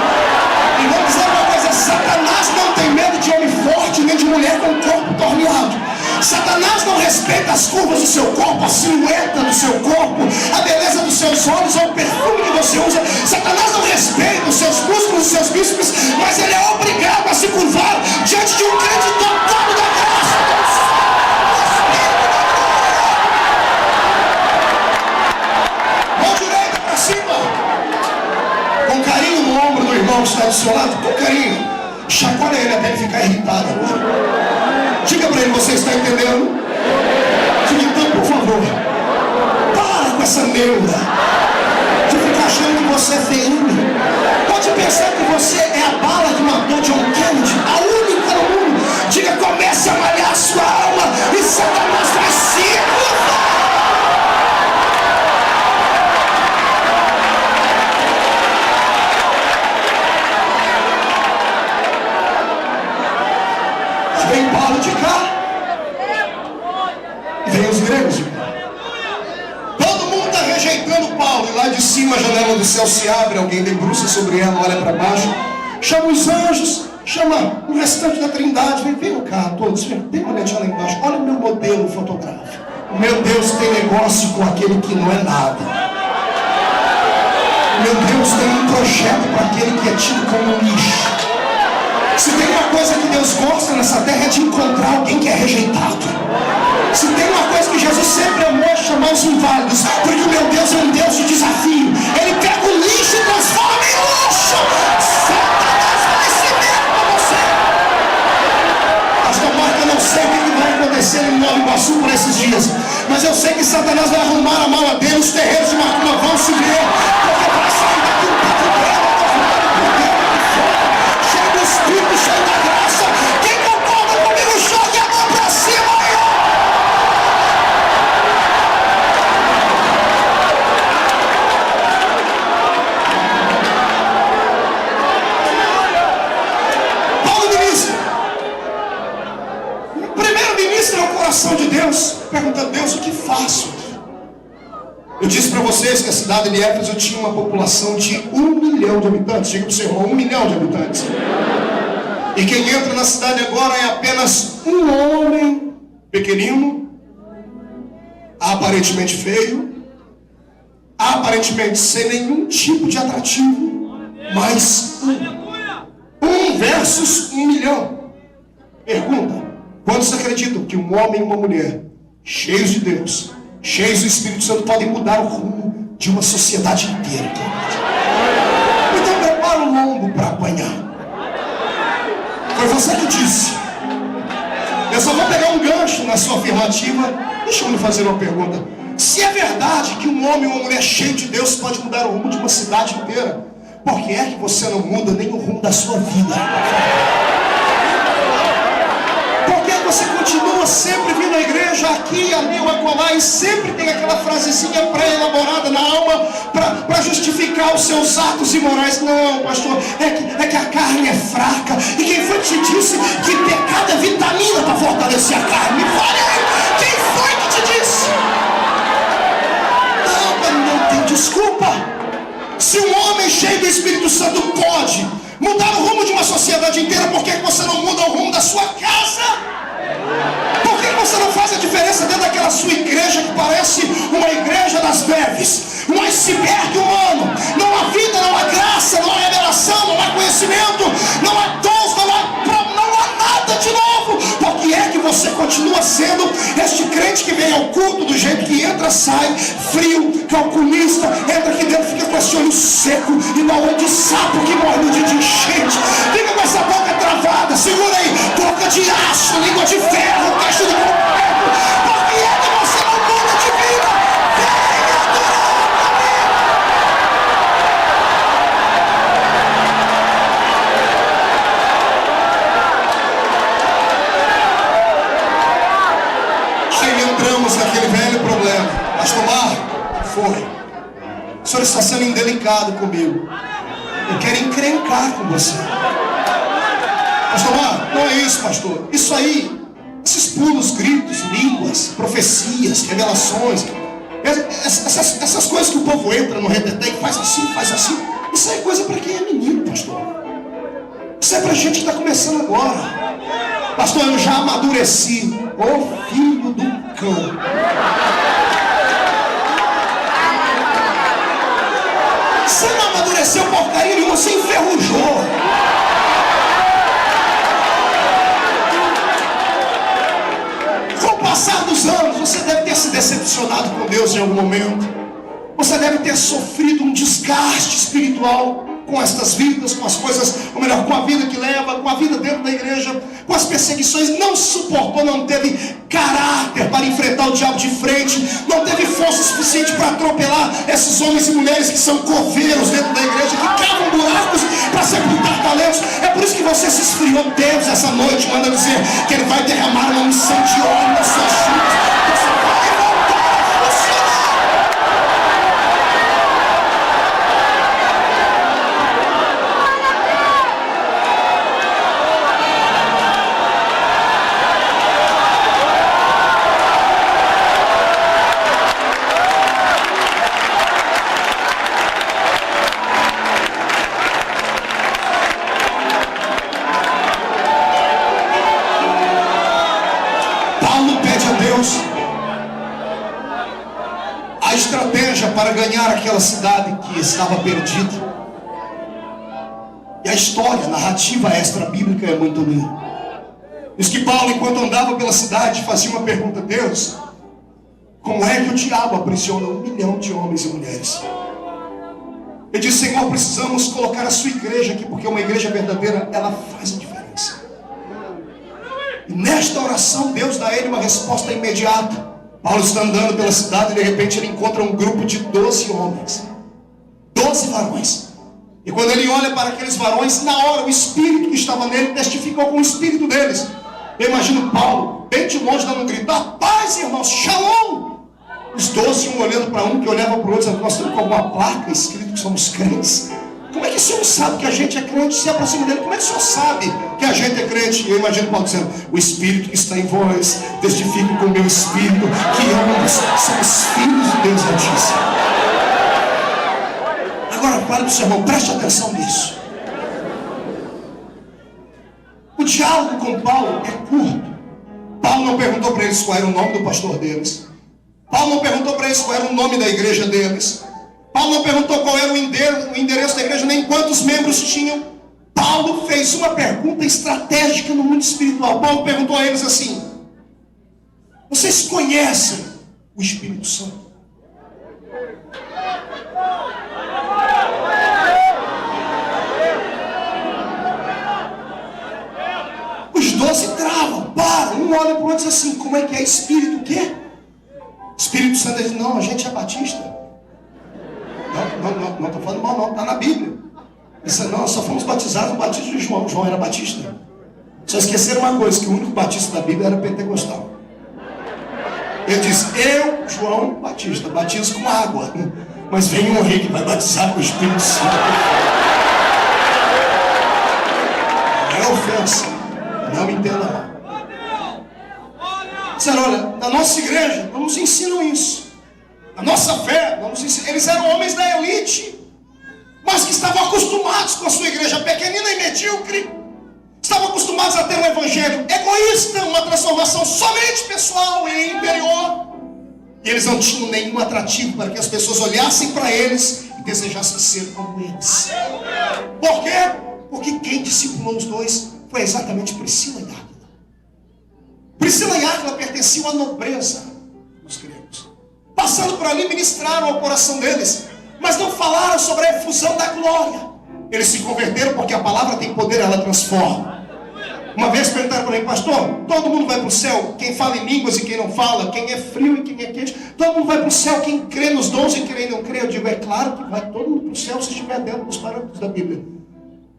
E vamos dizer uma coisa, Satanás não tem medo de homem forte, nem de mulher com o corpo torneado. Satanás não respeita as curvas do seu corpo, a silhueta do seu corpo, a beleza dos seus olhos, ou o perfume que você usa. Satanás não respeita os seus músculos, os seus bíceps, mas ele é obrigado a se curvar diante de um crente dotado da graça. Mão direita para cima, com carinho no ombro do irmão que está do seu lado, com carinho. Chacoalha ele até ele ficar irritado. Diga para ele, você está entendendo? Diga então, por favor, para com essa neura de ficar achando que você é feinho. Pode pensar que você é a bala que matou John Kennedy, a única no mundo. Diga, comece a malhar a sua alma e Satanás vai se curvar. Vem Paulo de cá e vem os gregos de cá. Todo mundo está rejeitando Paulo. E lá de cima a janela do céu se abre, alguém debruça sobre ela, olha para baixo, chama os anjos, chama o restante da trindade. Vem cá, todos, dê uma olhadinha lá embaixo. Olha o meu modelo fotográfico. Meu Deus tem negócio com aquele que não é nada. Meu Deus tem um projeto para aquele que é tido como um lixo. Se tem uma coisa que Deus gosta nessa terra é de encontrar alguém que é rejeitado. Se tem uma coisa que Jesus sempre amou é chamar os inválidos, porque o meu Deus é um Deus de desafio. Ele pega o lixo e transforma em luxo. Satanás vai se ver com você. Pastor Marco, eu não sei o que vai acontecer em Nova Iguaçu por esses dias, mas eu sei que Satanás vai arrumar a mala dele, os terreiros de Macumba vão se ver, porque para sair daqui um papo dela, cheio do Espírito, cheio da graça. Quem concorda comigo, jogue a mão para cima aí. Paulo ministra. Primeiro ministra é o coração de Deus, perguntando: Deus, o que faço? Eu disse para vocês que a cidade de Éfeso tinha uma população de 1 milhão de habitantes. Chega para o seu irmão, 1 milhão de habitantes. E quem entra na cidade agora é apenas um homem pequenino, aparentemente feio, aparentemente sem nenhum tipo de atrativo, mas um versus 1 milhão. Pergunta: quantos acreditam que um homem e uma mulher cheios de Deus, cheios do Espírito Santo, podem mudar o rumo de uma sociedade inteira? Então prepara o lombo para apanhar. Foi você que disse. Eu só vou pegar um gancho na sua afirmativa. Deixa eu lhe fazer uma pergunta. Se é verdade que um homem ou uma mulher cheio de Deus pode mudar o rumo de uma cidade inteira, por que é que você não muda nem o rumo da sua vida? Você continua sempre vindo à igreja, aqui, ali ou acolá, e sempre tem aquela frasezinha pré-elaborada na alma para justificar os seus atos imorais. Não, pastor, é que a carne é fraca. E quem foi que te disse que pecado é vitamina para fortalecer a carne? Me fale aí, quem foi que te disse? Não tem desculpa. Se um homem cheio do Espírito Santo pode mudar o rumo de uma sociedade inteira, por que você não muda o rumo da sua casa? Por que você não faz a diferença dentro daquela sua igreja que parece uma igreja das breves, um iceberg humano? Não há vida, não há graça, não há revelação, não há conhecimento, não há dons, não há nada de novo. Por que é que você continua sendo este crente que vem ao culto do jeito que entra, sai, frio, calculista, entra aqui dentro, fica com esse olho seco, igual olho de sapo que morre no dia de enchente, fica com essa boca travada, segura aí, boca de aço, língua de ferro, queixo de concreto? Por que é que você não muda de vida? Venha adorar comigo. Aí entramos naquele velho problema. Pastor Marco, foi. O senhor está sendo indelicado comigo. Eu quero encrencar com você. Pastor Marco, não é isso, pastor. Isso aí, esses pulos, gritos, línguas, profecias, revelações, essas coisas que o povo entra no reteté e faz assim, isso aí é coisa para quem é menino, pastor. Isso é para gente que está começando agora. Pastor, eu já amadureci. Ô filho do cão. Você não amadureceu porcaria nenhuma, você enferrujou. Com o passar dos anos, você deve ter se decepcionado com Deus em algum momento. Você deve ter sofrido um desgaste espiritual com estas vidas, com as coisas, ou melhor, com a vida que leva, com a vida dentro da igreja, com as perseguições. Não suportou, não teve caráter para enfrentar o diabo de frente, não teve força suficiente para atropelar esses homens e mulheres que são coveiros dentro da igreja, que cavam buracos para sepultar talentos. É por isso que você se esfriou. Deus essa noite manda dizer que Ele vai derramar uma unção de óleo nas suas chuvas. Você vai voltar a funcionar. Estratégia para ganhar aquela cidade que estava perdida. E a história, a narrativa extra-bíblica é muito linda. Diz que Paulo, enquanto andava pela cidade, fazia uma pergunta: Deus, como é que o diabo aprisiona 1 milhão de homens e mulheres? Ele disse: Senhor, precisamos colocar a sua igreja aqui, porque uma igreja verdadeira, ela faz a diferença. E nesta oração, Deus dá a ele uma resposta imediata. Paulo está andando pela cidade e de repente ele encontra um grupo de 12 homens, 12 varões. E quando ele olha para aqueles varões, na hora o espírito que estava nele testificou com o espírito deles. Eu imagino Paulo, bem de longe, dando um grito: paz, irmãos, shalom. Os 12, um olhando para um, que olhava para o outro, dizendo: nós temos com alguma placa escrito que somos crentes. Como é que o senhor sabe que a gente é crente? Se aproxima dele, como é que o senhor sabe que a gente é crente? E eu imagino Paulo dizendo: o espírito que está em vós testifica com o meu espírito que ambos somos filhos de Deus Altíssimo. Agora fale para o seu irmão, preste atenção nisso. O diálogo com Paulo é curto. Paulo não perguntou para eles qual era o nome do pastor deles. Paulo não perguntou para eles qual era o nome da igreja deles. Paulo não perguntou qual era o endereço da igreja, nem quantos membros tinham. Paulo fez uma pergunta estratégica no mundo espiritual. Paulo perguntou a eles assim: vocês conhecem o Espírito Santo? Os 12 travam, param, um olha para o outro e diz assim: como é que é Espírito o quê? Espírito Santo. Ele diz: não, a gente é batista. Não estou falando mal, não, está na Bíblia. Disse: não, nós só fomos batizados no batismo de João. João era batista. Só esqueceram uma coisa, que o único batista da Bíblia era pentecostal. Ele diz: eu, João Batista, batizo com água, mas vem um rei que vai batizar com o Espírito Santo. Não é ofensa, não me entenda mal. Disseram: olha, na nossa igreja não nos ensinam isso. A nossa fé, eles eram homens da elite, mas que estavam acostumados com a sua igreja pequenina e medíocre. Estavam acostumados a ter um evangelho egoísta, uma transformação somente pessoal e interior. E eles não tinham nenhum atrativo para que as pessoas olhassem para eles e desejassem ser como eles. Por quê? Porque quem discipulou os dois foi exatamente Priscila e Áquila. Priscila e Áquila pertenciam à nobreza dos gregos. Passando por ali, ministraram ao coração deles, mas não falaram sobre a efusão da glória. Eles se converteram porque a palavra tem poder, ela transforma. Uma vez perguntaram para mim: pastor, todo mundo vai para o céu? Quem fala em línguas e quem não fala, quem é frio e quem é quente, todo mundo vai para o céu, quem crê nos dons e quem não crê? Eu digo: é claro que vai todo mundo para o céu se estiver dentro dos parâmetros da Bíblia.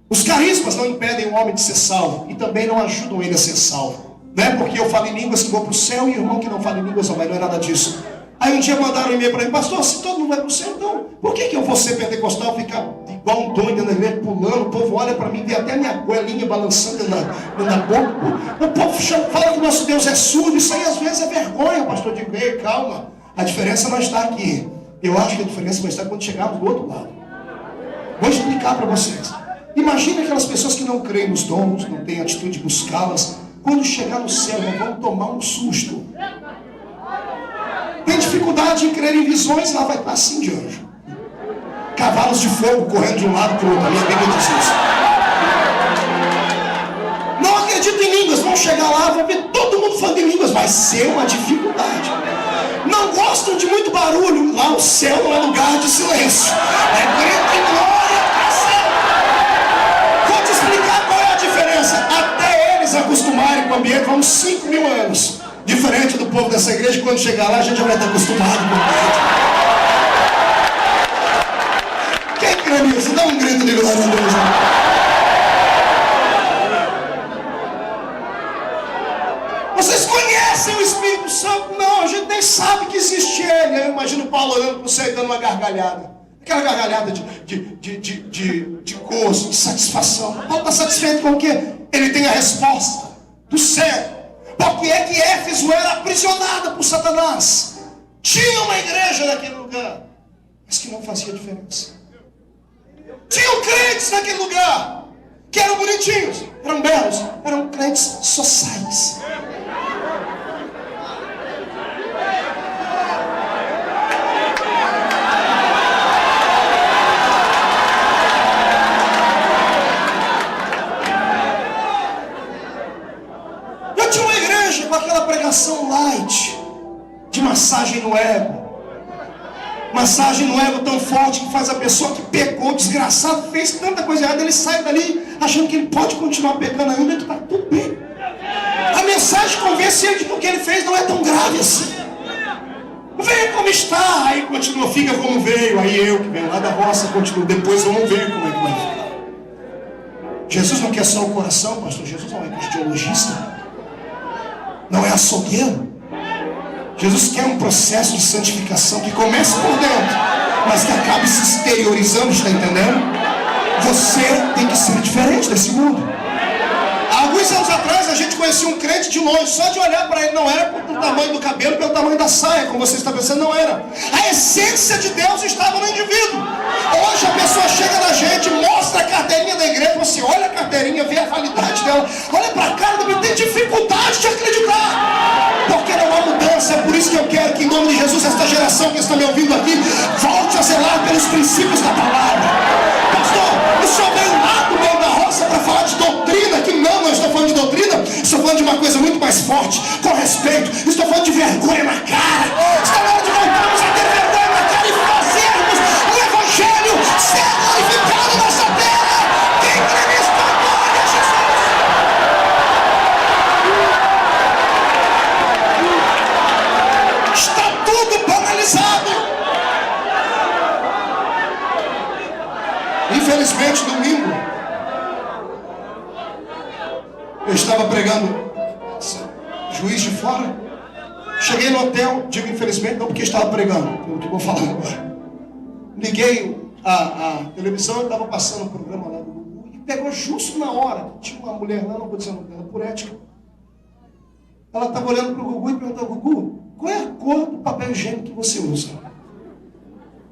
Os carismas não impedem o homem de ser salvo e também não ajudam ele a ser salvo. Não é porque eu falo em línguas que vou para o céu e o irmão que não fala em línguas não vai, não é nada disso. Aí um dia mandaram um e-mail para mim: pastor, se todo mundo vai para o céu, então por que eu vou ser pentecostal, ficar igual um doido na igreja, pulando? O povo olha para mim, vê até minha goelinha balançando na boca. O povo fala que nosso Deus é surdo. Isso aí às vezes é vergonha, pastor. Eu digo: ei, calma, a diferença não está aqui. Eu acho que a diferença vai estar quando chegarmos do outro lado. Vou explicar para vocês. Imagina aquelas pessoas que não creem nos dons, não têm atitude de buscá-las. Quando chegar no céu, vão tomar um susto. Tem dificuldade em crer em visões, lá vai estar assim de anjo. Cavalos de fogo correndo de um lado para o outro. A minha Bíblia diz isso. Não acredito em línguas. Vão chegar lá, vão ver todo mundo falando em línguas. Vai ser uma dificuldade. Não gostam de muito barulho. Lá o céu não é lugar de silêncio. É grito e glória para céu. Vou te explicar qual é a diferença. Até eles acostumarem com o ambiente, vão 5.000 anos. Diferente do povo dessa igreja, quando chegar lá, a gente já vai estar acostumado com o ambiente. Quem crê nisso? Dá um grito de glória a Deus. Vocês conhecem o Espírito Santo? Não, a gente nem sabe que existe ele. Eu imagino Paulo olhando para o céu e dando uma gargalhada. Aquela gargalhada de gozo, de satisfação. Paulo está satisfeito com o quê? Ele tem a resposta do céu. Por que é que Éfeso era aprisionada por Satanás? Tinha uma igreja naquele lugar, mas que não fazia diferença. Tinham crentes naquele lugar, que eram bonitinhos, eram belos, eram crentes sociais. chegou aquela pregação light, de massagem no ego. Massagem no ego tão forte que faz a pessoa que pecou, desgraçado, fez tanta coisa errada, ele sai dali achando que ele pode continuar pecando ainda e que está tudo bem. A mensagem convence ele de que o que ele fez não é tão grave assim. Veio como está, aí continua, fica como veio. Aí eu que venho lá da roça continuo, depois vamos ver como é que vai ficar. Jesus não quer só o coração, pastor. Jesus não é cardiologista, não é açougueiro. Jesus quer um processo de santificação que comece por dentro, mas que acabe se exteriorizando, está entendendo? Você tem que ser diferente desse mundo. Há alguns anos atrás a gente conhecia um crente de longe, só de olhar para ele, não era pelo tamanho do cabelo, pelo tamanho da saia, como você está pensando, não era. A essência de Deus estava no indivíduo. Hoje a pessoa chega na gente, mostra a carteirinha da igreja, você olha a carteirinha, vê a validade dela, olha para a cara, não tem dificuldade de acreditar, porque não há mudança. É por isso que eu quero que em nome de Jesus, esta geração que está me ouvindo aqui, volte a zelar pelos princípios da palavra. Pastor, o senhor veio lá do meio da roça para falar de doutrina, que não estou falando de doutrina, estou falando de uma coisa muito mais forte, com respeito, estou falando de vergonha na cara. Está na hora de voltarmos a ter vergonha na cara e fazermos o Evangelho ser glorificado nessa terra. Quem crê nisso, glória a Jesus. Está tudo banalizado. Infelizmente, domingo, eu estava pregando Juiz de Fora. Cheguei no hotel, digo infelizmente não porque estava pregando, pelo que eu vou falar agora. Liguei a televisão e estava passando o programa lá do Gugu e pegou justo na hora. Tinha uma mulher lá, não vou dizer o nome dela, por ética. Ela estava olhando para o Gugu e perguntou: Gugu, qual é a cor do papel higiênico que você usa?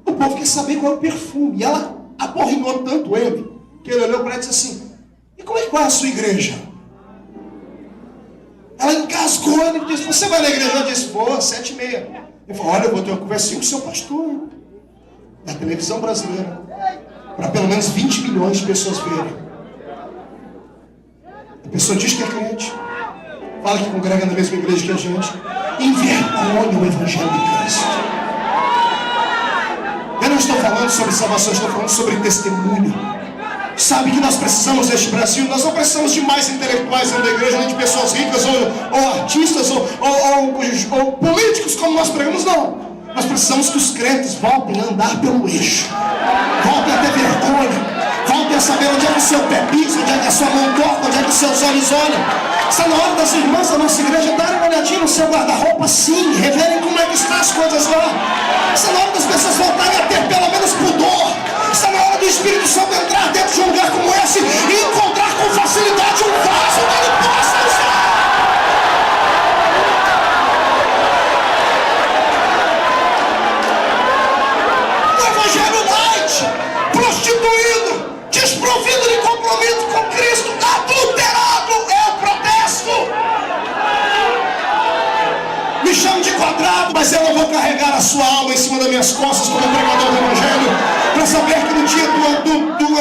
O povo quer saber qual é o perfume. E ela aporrinhou tanto ele, que ele olhou para ela e disse assim: e como é que vai a sua igreja? Ela engasgou, ele disse: você vai na igreja? Eu disse: vou, 7h30. Ele falou: olha, eu vou ter uma conversinha com o seu pastor, da televisão brasileira, para pelo menos 20 milhões de pessoas verem. A pessoa diz que é crente, fala que congrega na mesma igreja que a gente, envergonha o Evangelho de Cristo. Eu não estou falando sobre salvação, estou falando sobre testemunho. Sabe que nós precisamos deste Brasil? Nós não precisamos de mais intelectuais dentro da igreja, nem de pessoas ricas, ou artistas, ou políticos, como nós pregamos, não. Nós precisamos que os crentes voltem a andar pelo eixo, voltem a ter vergonha, voltem a saber onde é que o seu pé pisa, onde é que a sua mão toca, onde é que os seus olhos olham. Está na hora das irmãs da nossa igreja darem uma olhadinha no seu guarda-roupa, sim, reverem como é que estão as coisas lá. Está na hora das pessoas voltarem a ter pelo menos pudor. Está na hora do Espírito Santo entrar dentro de um lugar como esse e encontrar com facilidade um vaso que ele possa usar. O Evangelho light, prostituído, desprovido de compromisso com Cristo, adulterado, é o protesto. Me chamo de quadrado, mas eu não vou carregar a sua alma em cima das minhas costas como pregador do Evangelho, para saber que no dia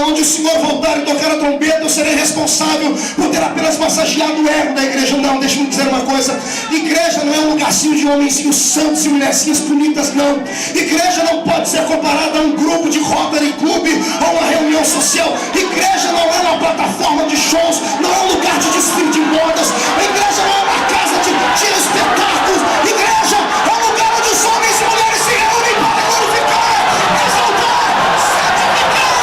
onde o Senhor voltar e tocar a trombeta, eu serei responsável por ter apenas massageado o ego da igreja. Não, deixa-me dizer uma coisa: igreja não é um lugarzinho de homenzinhos santos e mulherzinhas bonitas, não. Igreja não pode ser comparada a um grupo de Rotary Club ou uma reunião social. Igreja não é uma plataforma de shows, não é um lugar de desfile de modas. A igreja não é uma casa de espetáculos. Igreja é um lugar onde os homens e mulheres se reúnem para glorificar, exaltar, santificar.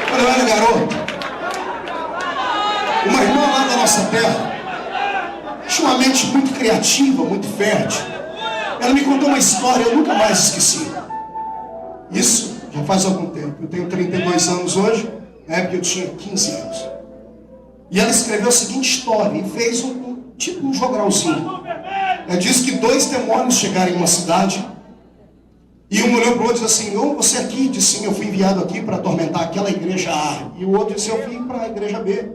Quando eu era garoto, uma irmã lá da nossa terra tinha uma mente muito criativa, muito fértil. Ela me contou uma história, eu nunca mais esqueci. Isso já faz algum tempo. Eu tenho 32 anos hoje, na época eu tinha 15 anos. E ela escreveu a seguinte história e fez tipo um jogralzinho. Diz que 2 demônios chegaram em uma cidade. E um olhou para o outro e disse assim: "Ô, você aqui?" Disse: "Sim, eu fui enviado aqui para atormentar aquela igreja A." E o outro disse: "Eu vim para a igreja B."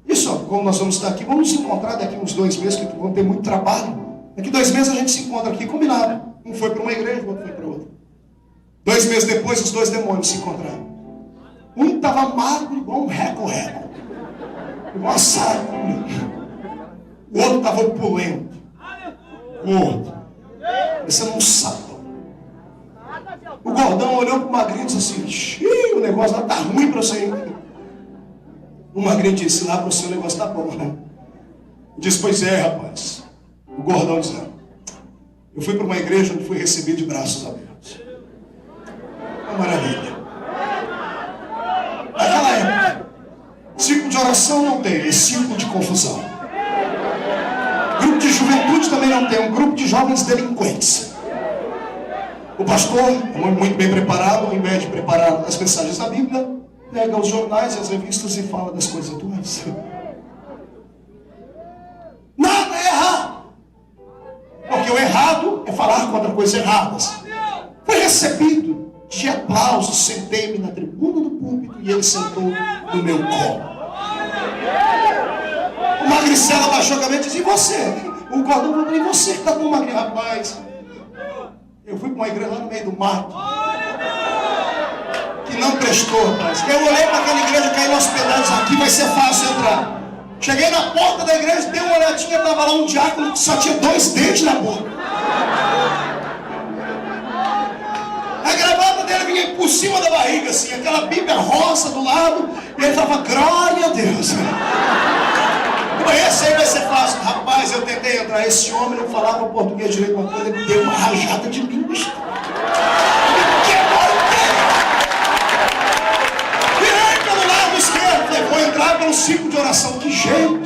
Isso, como nós vamos estar aqui, vamos nos encontrar daqui uns 2 meses, que vão ter muito trabalho. Daqui 2 meses a gente se encontra aqui, combinado. Um foi para uma igreja, o outro foi para outra. 2 meses depois, os 2 demônios se encontraram. Um estava magro, igual um reco-reco, igual uma saracura. O outro estava opulento, gordo, parecendo um sapão. O gordão olhou para o magrinho e disse assim: "Xiii, o negócio lá está ruim para você." O magrinho disse: "Lá para o seu negócio está bom, né?" Disse: "Pois é, rapaz." O gordão disse: "Eu fui para uma igreja onde fui recebido de braços abertos." Uma maravilha. Naquela época, círculo de oração não tem, é círculo de confusão. Grupo de juventude também não tem, é um grupo de jovens delinquentes. O pastor, muito bem preparado, ao invés de preparar as mensagens da Bíblia, pega os jornais e as revistas e fala das coisas atuais. Nada é errado, porque o errado é falar contra coisas erradas. Foi recebido de aplausos, sentei-me na tribuna do púlpito e ele sentou no meu colo. O magricela baixou a cabeça e disse: "E você?" O gordão falou: "E você que está com magrinho?" "Rapaz, eu fui para uma igreja lá no meio do mato, que não prestou, rapaz. Eu olhei para aquela igreja, caí nos pedaços, aqui vai ser fácil entrar." Cheguei na porta da igreja, dei uma olhadinha, estava lá um diácono que só tinha 2 dentes na boca. A gravata dele vinha por cima da barriga, assim, aquela Bíblia rosa do lado, e ele estava: "Glória a Deus." Esse aí vai ser fácil. Rapaz, eu tentei entrar. Esse homem não falava português direito, uma coisa, ele deu uma rajada de língua. Virei pelo lado esquerdo. Falei: "Vou entrar pelo círculo de oração." Que jeito?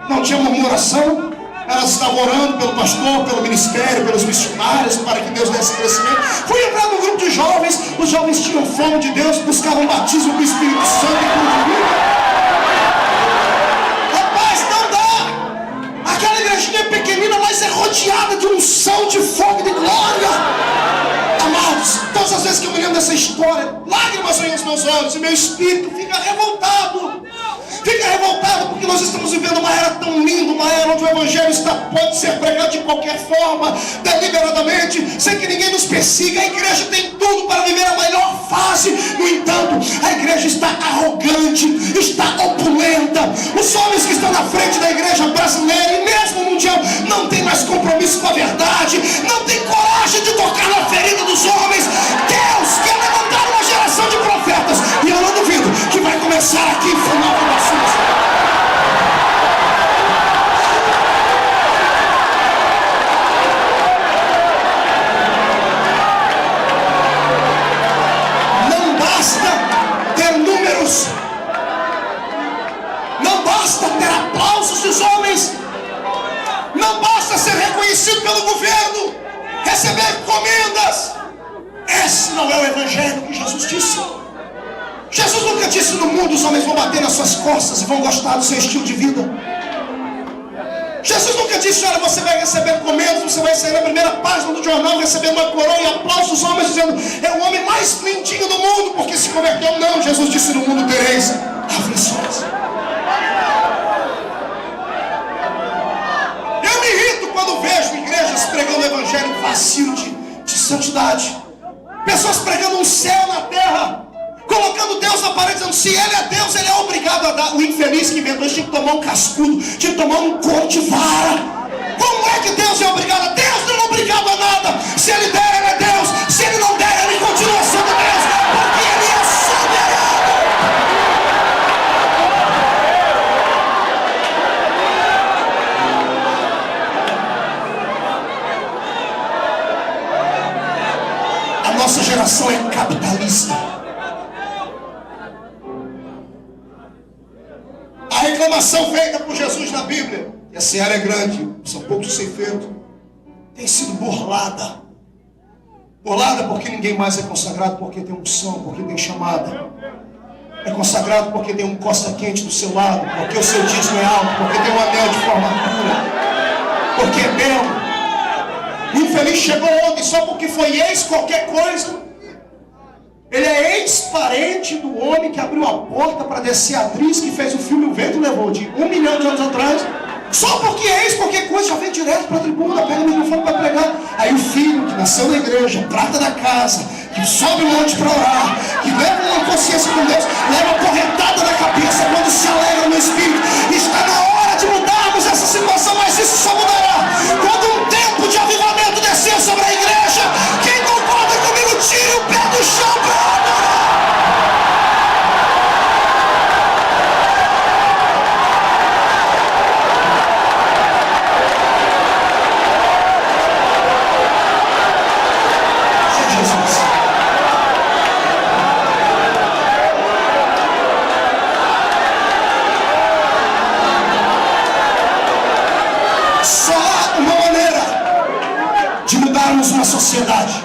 Não tinha murmuração. Elas estavam orando pelo pastor, pelo ministério, pelos missionários, para que Deus desse crescimento. Fui entrar no grupo de jovens. Os jovens tinham fome de Deus, buscavam batismo do Espírito Santo e tudo de vida. Aquela igrejinha pequenina, mas é rodeada de unção, de fogo e de glória. Amados, todas as vezes que eu me lembro dessa história, lágrimas vêm aos meus olhos e meu espírito fica revoltado. Fica revoltado porque nós estamos vivendo uma era tão linda, uma era onde o evangelho pode ser pregado de qualquer forma, deliberadamente, sem que ninguém nos persiga. A igreja tem tudo para viver a melhor fase. No entanto, a igreja está arrogante, está opulenta. Os homens que estão na frente da igreja brasileira e mesmo mundial não tem mais compromisso com a verdade, não tem coragem de tocar na ferida dos homens. Deus quer levantar uma geração de profetas, e eu não duvido que vai começar aqui em final da nossa. Não basta ter números, não basta ter aplausos dos homens, não basta ser reconhecido pelo governo, receber encomendas. Esse não é o evangelho que Jesus disse. Jesus nunca disse: "No mundo os homens vão bater nas suas costas e vão gostar do seu estilo de vida." Jesus nunca disse: "Olha, você vai receber encomendas, você vai sair na primeira página do jornal, receber uma coroa e aplausos dos homens dizendo: é o homem mais lindinho do mundo porque se converteu." Não, Jesus disse: "No mundo tereis aflições." Eu me irrito quando vejo igrejas pregando o evangelho vazio de santidade. Pessoas pregando um céu na terra, colocando Deus na parede, dizendo: se Ele é Deus, Ele é obrigado a dar. O infeliz que inventou isso tinha que tomar um cascudo, tinha que tomar um couro de vara. Como é que Deus é obrigado? Deus não é obrigado a nada. Se Ele der, Ele é Deus. Se Ele não der, Ele continua sendo Deus, porque Ele é soberano. A nossa geração é capitalista. A reclamação feita por Jesus na Bíblia, e a seara é grande, são poucos ceifeiros, tem sido burlada. Burlada porque ninguém mais é consagrado porque tem unção, porque tem chamada. É consagrado porque tem um costa quente do seu lado, porque o seu dízimo é alto, porque tem um anel de formatura, porque é belo. infeliz chegou ontem só porque foi ex qualquer coisa. Ele é ex-parente do homem que abriu a porta para descer a atriz que fez o filme O Vento Levou, de 1 milhão de anos atrás. Só porque é ex qualquer coisa, já vem direto para a tribuna, pega o microfone para pregar. Aí o filho que nasceu na igreja, prata da casa, que sobe o monte para orar, que leva uma consciência com Deus, leva uma porretada na cabeça quando se alegra no Espírito. Está na hora de mudarmos essa situação, mas isso só mudará quando um tempo de avivamento descer sobre a igreja. Quem concorda comigo, tire o pé do chão para adorar. Só há uma maneira de mudarmos uma sociedade.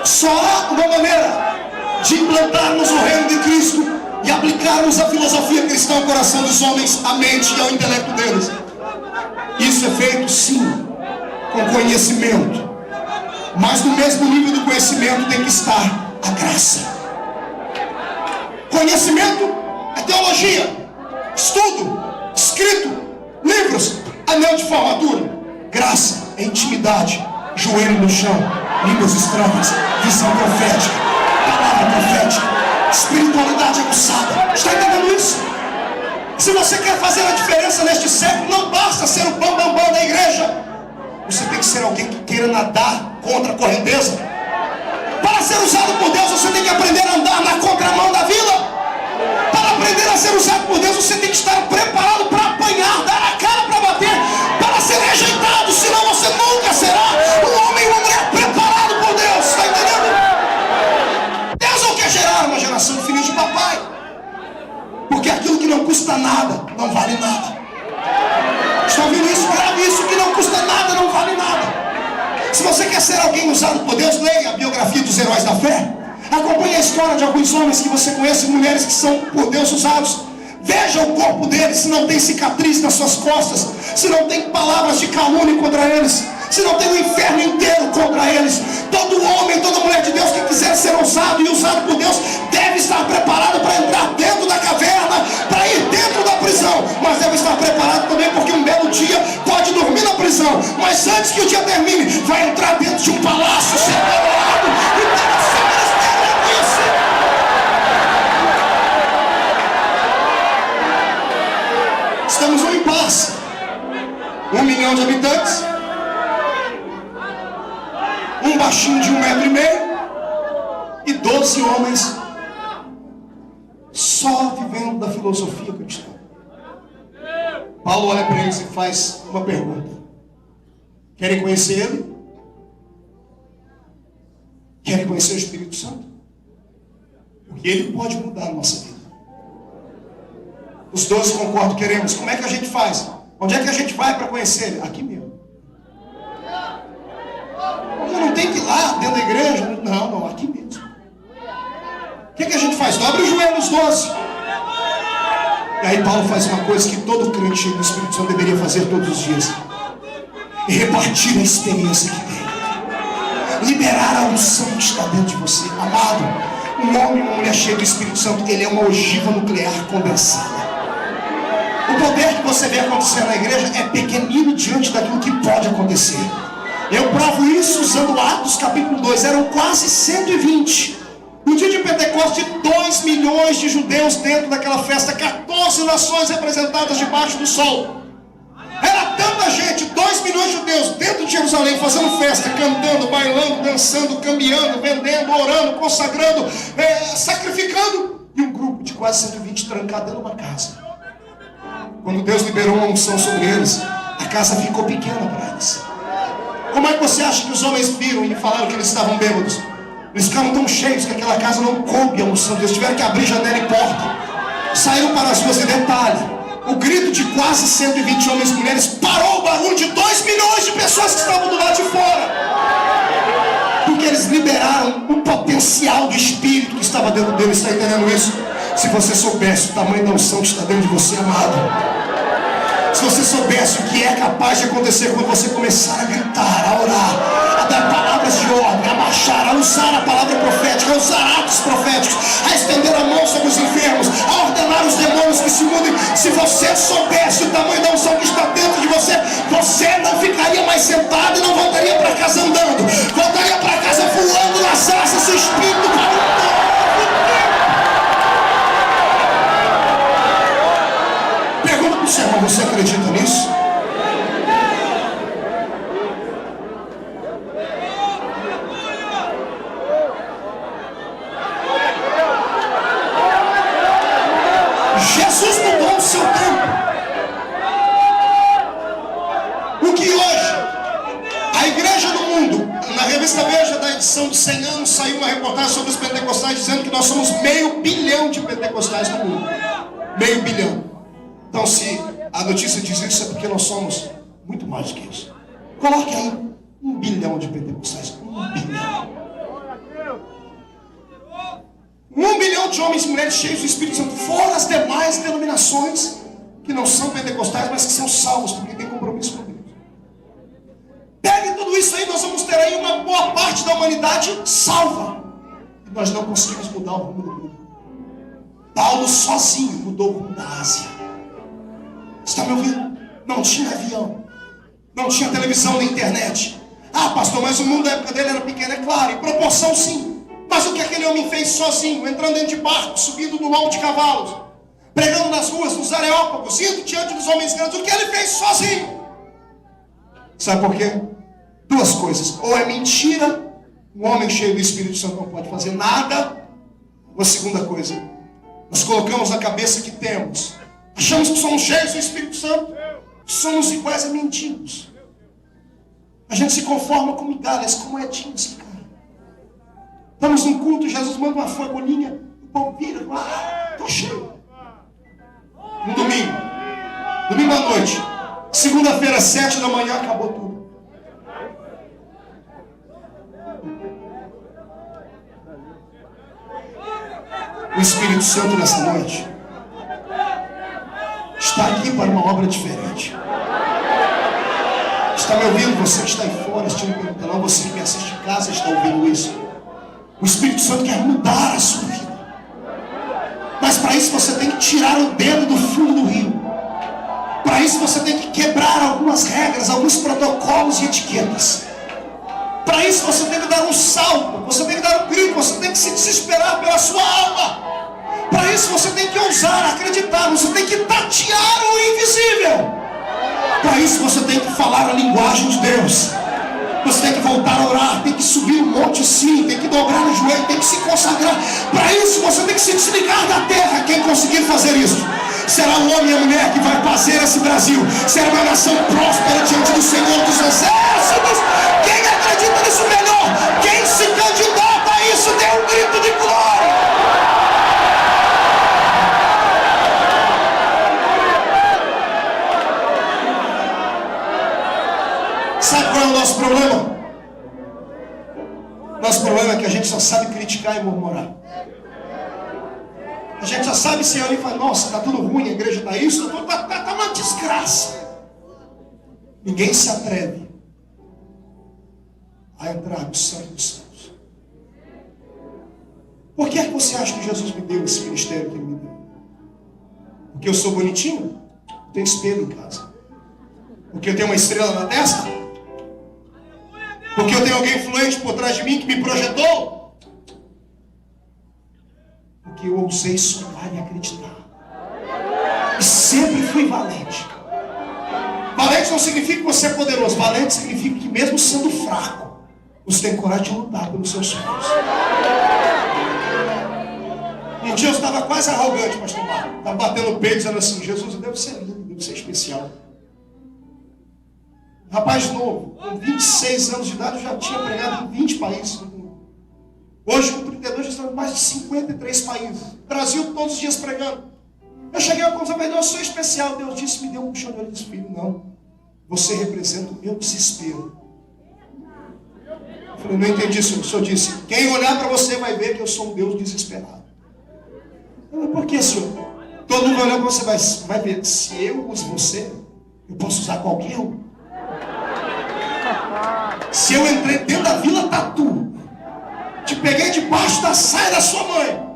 Só há uma maneira de implantarmos o reino de Cristo e aplicarmos a filosofia cristã ao coração dos homens, à mente e ao intelecto deles. Isso é feito, sim, com conhecimento. Mas no mesmo nível do conhecimento tem que estar a graça. Conhecimento é teologia, estudo, escrito, livros, anel de formatura. Graça é intimidade, joelho no chão, línguas estranhas, visão profética, palavra profética, espiritualidade aguçada. Está entendendo isso? Se você quer fazer a diferença neste século, não basta ser o bambambam da igreja. Você tem que ser alguém que queira nadar contra a correnteza. Para ser usado por Deus, você tem que aprender a andar na contramão da vida. Para aprender a ser usado por Deus, você tem que estar preparado para apanhar, dar a cara para bater, para ser rejeitado, senão você nunca será um homem e uma mulher preparado por Deus. Está entendendo? Deus não quer gerar uma geração de filhos de papai, porque aquilo que não custa nada, não vale nada. Está ouvindo isso? Grave isso, que não custa nada, não vale nada. Se você quer ser alguém usado por Deus, leia a biografia dos heróis da fé. Acompanhe a história de alguns homens que você conhece, mulheres que são por Deus usados. Veja o corpo deles, se não tem cicatriz nas suas costas, se não tem palavras de calúnia contra eles, se não tem o inferno inteiro contra eles. Todo homem, toda mulher de Deus que quiser ser usado e usado por Deus deve estar preparado para entrar dentro da caverna, para ir dentro da prisão, mas deve estar preparado também, porque um belo dia pode dormir na prisão, mas antes que o dia termine, vai entrar dentro de um palácio, ser adorado e ter a sua ministério. Estamos num impasse. 1 milhão de habitantes, um baixinho de 1,5 metro e 12 homens só vivendo da filosofia cristã. Paulo olha para eles e faz uma pergunta: querem conhecer Ele? Querem conhecer o Espírito Santo? Porque Ele pode mudar a nossa vida. Os 12 concordam, queremos. Como é que a gente faz? Onde é que a gente vai para conhecer Ele? Aqui mesmo. Eu não tenho que ir lá dentro da igreja. Não, aqui mesmo. O que a gente faz? Dobra o joelho os 12. E aí Paulo faz uma coisa que todo crente cheio do Espírito Santo deveria fazer todos os dias: e repartir a experiência que tem, liberar a unção que está dentro de você. Amado, um homem e uma mulher cheio do Espírito Santo, ele é uma ogiva nuclear condensada. O poder que você vê acontecer na igreja é pequenino diante daquilo que pode acontecer. Eu provo isso usando Atos capítulo 2. Eram quase 120. No dia de Pentecostes, 2 milhões de judeus dentro daquela festa, 14 nações representadas debaixo do sol. Era tanta gente, 2 milhões de judeus dentro de Jerusalém, fazendo festa, cantando, bailando, dançando, cambiando, vendendo, orando, consagrando, sacrificando. E um grupo de quase 120 trancado dentro de uma casa. Quando Deus liberou uma unção sobre eles, a casa ficou pequena para eles. Como é que você acha que os homens viram e falaram que eles estavam bêbados? Eles ficaram tão cheios que aquela casa não coube a unção de Deus. Tiveram que abrir janela e porta. Saíram para as ruas. E detalhe, o grito de quase 120 homens e mulheres parou o barulho de 2 milhões de pessoas que estavam do lado de fora. Porque eles liberaram o potencial do Espírito que estava dentro deles. Está entendendo isso? Se você soubesse o tamanho da unção que está dentro de você, amado. Se você soubesse o que é capaz de acontecer quando você começar a gritar, a orar, usar a palavra profética, a usar atos proféticos, a estender a mão sobre os enfermos, a ordenar os demônios que se mudem. Se você soubesse o tamanho da unção que está dentro de você, você não ficaria mais sentado e não voltaria para casa andando, voltaria para casa voando nas asas do Espírito para um novo tempo. Pergunta para o seu irmão: você acredita nisso? Jesus mudou o seu tempo. O que hoje a igreja do mundo, na revista Veja da edição de 100 anos, saiu uma reportagem sobre os pentecostais dizendo que nós somos 500 milhão de pentecostais no mundo. 500 milhão. Então, se a notícia diz isso, é porque nós somos muito mais do que isso. Coloque aí 1 bilhão de pentecostais. 1 bilhão. 1 bilhão de homens e mulheres cheios do Espírito Santo, fora as demais denominações que não são pentecostais, mas que são salvos, porque têm compromisso com Deus. Pegue tudo isso aí, nós vamos ter aí uma boa parte da humanidade salva. E nós não conseguimos mudar o rumo do mundo. Paulo sozinho mudou o rumo da Ásia. Está me ouvindo? Não tinha avião, não tinha televisão nem internet. Ah, pastor, mas o mundo da época dele era pequeno. É claro, em proporção sim. Mas o que aquele homem fez sozinho, entrando dentro de barco, subindo no lombo de cavalos, pregando nas ruas, nos areópagos, indo diante dos homens grandes, o que ele fez sozinho? Sabe por quê? Duas coisas: ou é mentira, um homem cheio do Espírito Santo não pode fazer nada. Ou a segunda coisa, nós colocamos na cabeça que temos, achamos que somos cheios do Espírito Santo, somos iguais a mendigos. A gente se conforma com migalhas, com moedinhas, cara. Estamos num culto, Jesus manda uma folhinha, o povo vira, estou cheio. No domingo à noite, segunda-feira, 7 da manhã, acabou tudo. O Espírito Santo nessa noite está aqui para uma obra diferente. Está me ouvindo? Você que está aí fora, assistindo pelo telão, você que me assiste em casa, está ouvindo isso. O Espírito Santo quer mudar a sua vida. Mas para isso você tem que tirar o dedo do fundo do rio. Para isso você tem que quebrar algumas regras, alguns protocolos e etiquetas. Para isso você tem que dar um salto, você tem que dar um grito, você tem que se desesperar pela sua alma. Para isso você tem que ousar, acreditar, você tem que tatear o invisível. Para isso você tem que falar a linguagem de Deus. Você tem que voltar a orar, tem que subir um monte sim, tem que dobrar o joelho, tem que se consagrar. Para isso você tem que se desligar da terra. Quem conseguir fazer isso será o homem e a mulher que vai fazer esse Brasil. Será uma nação próspera diante do Senhor dos Exércitos. Quem acredita nisso melhor? Quem se candidata a isso, dê um grito de glória. Sabe qual é o nosso problema? Nosso problema é que a gente só sabe criticar e murmurar. A gente só sabe se olha e fala: nossa, está tudo ruim, a igreja está isso, está uma desgraça. Ninguém se atreve a entrar no Santo dos Santos. Por que é que você acha que Jesus me deu esse ministério que Ele me deu? Porque eu sou bonitinho? Eu tenho espelho em casa. Porque eu tenho uma estrela na testa? Porque eu tenho alguém influente por trás de mim que me projetou? Porque eu ousei sonhar e acreditar. E sempre fui valente. Valente não significa que você é poderoso. Valente significa que mesmo sendo fraco, você tem coragem de lutar pelos seus sonhos. Um dia eu estava quase arrogante, pastor Marco. Estava batendo o peito dizendo assim: Jesus, eu devo ser lindo, devo ser especial. Rapaz novo, com 26 anos de idade, eu já tinha pregado em 20 países do mundo. Hoje, com 32, já estamos em mais de 53 países. Brasil, todos os dias pregando. Eu cheguei a conversar, mas eu sou especial. Deus disse, me deu um puxão de orelha e disse: filho, não. Você representa o meu desespero. Eu falei: não entendi isso. O senhor disse: quem olhar para você vai ver que eu sou um Deus desesperado. Eu falei: por que, senhor? Todo mundo vai olhar para você, vai ver. Se eu uso você, eu posso usar qualquer um. Se eu entrei dentro da Vila Tatu, peguei debaixo da saia da sua mãe,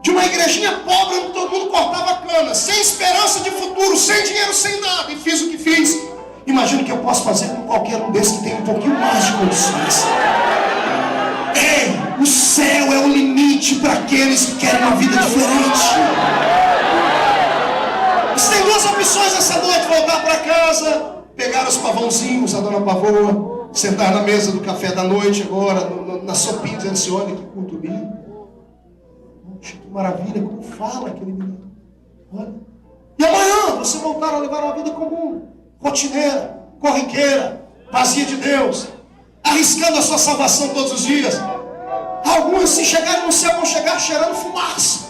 de uma igrejinha pobre onde todo mundo cortava cana, sem esperança de futuro, sem dinheiro, sem nada, e fiz o que fiz. Imagino que eu posso fazer com qualquer um desses que tem um pouquinho mais de condições. Ei, o céu é o limite para aqueles que querem uma vida diferente. Você tem duas opções essa noite: voltar para casa, pegar os pavãozinhos, a dona Pavoa, sentar na mesa do café da noite agora, na sopinha, dizendo assim: olha que culto lindo. Poxa, que maravilha, como fala aquele menino. Olha. E amanhã você voltar a levar uma vida comum, rotineira, corriqueira, vazia de Deus, arriscando a sua salvação todos os dias. Alguns, se chegarem no céu, vão chegar cheirando fumaça,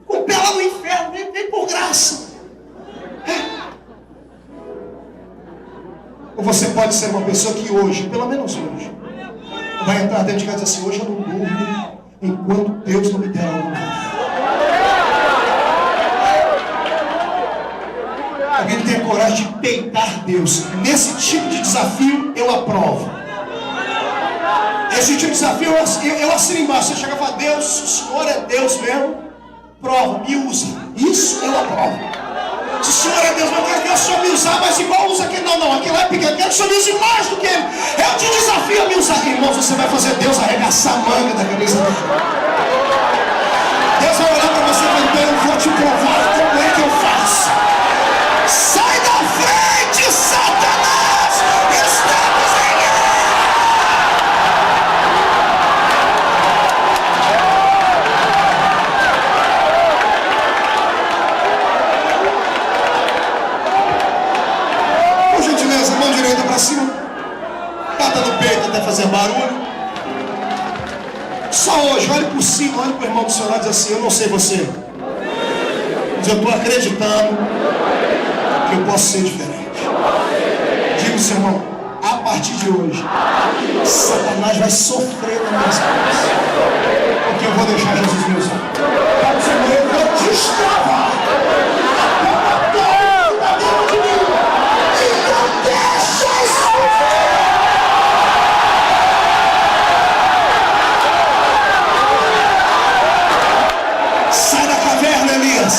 com o pé lá no inferno. Vem por graça. Ou você pode ser uma pessoa que hoje, pelo menos hoje, vai entrar dentro de casa e dizer assim: hoje eu não durmo enquanto Deus não me der algo novo. Alguém tem a coragem de peitar Deus. Nesse tipo de desafio eu aprovo. Esse tipo de desafio eu assino embaixo. Você chega e fala: Deus, o Senhor é Deus mesmo, prova, me usa. Isso eu aprovo. Se o Senhor é Deus, eu quero que o Senhor me usar, mas igual usa aquele. Não, aquele lá é pequeno. Eu quero que o Senhor me use mais do que ele. Eu te desafio a me usar. Irmãos, você vai fazer Deus arregaçar a manga da camisa dele. Deus vai olhar para você e dizer: eu vou te provar como é que eu faço. Sai da frente, Satanás! Estamos em guerra! Por gentileza, mão direita para cima. Bata no peito até fazer barulho. Só hoje, olhe por cima, olhe para o irmão do seu lado e diz assim: eu não sei você, mas eu estou acreditando que eu posso ser diferente. Diga ao seu irmão: a partir de hoje, Satanás vai sofrer nas minhas costas, porque eu vou deixar Jesus me usar. Eu vou destravar a porta da dentro de mim e não deixa isso. Sai da caverna, Elias.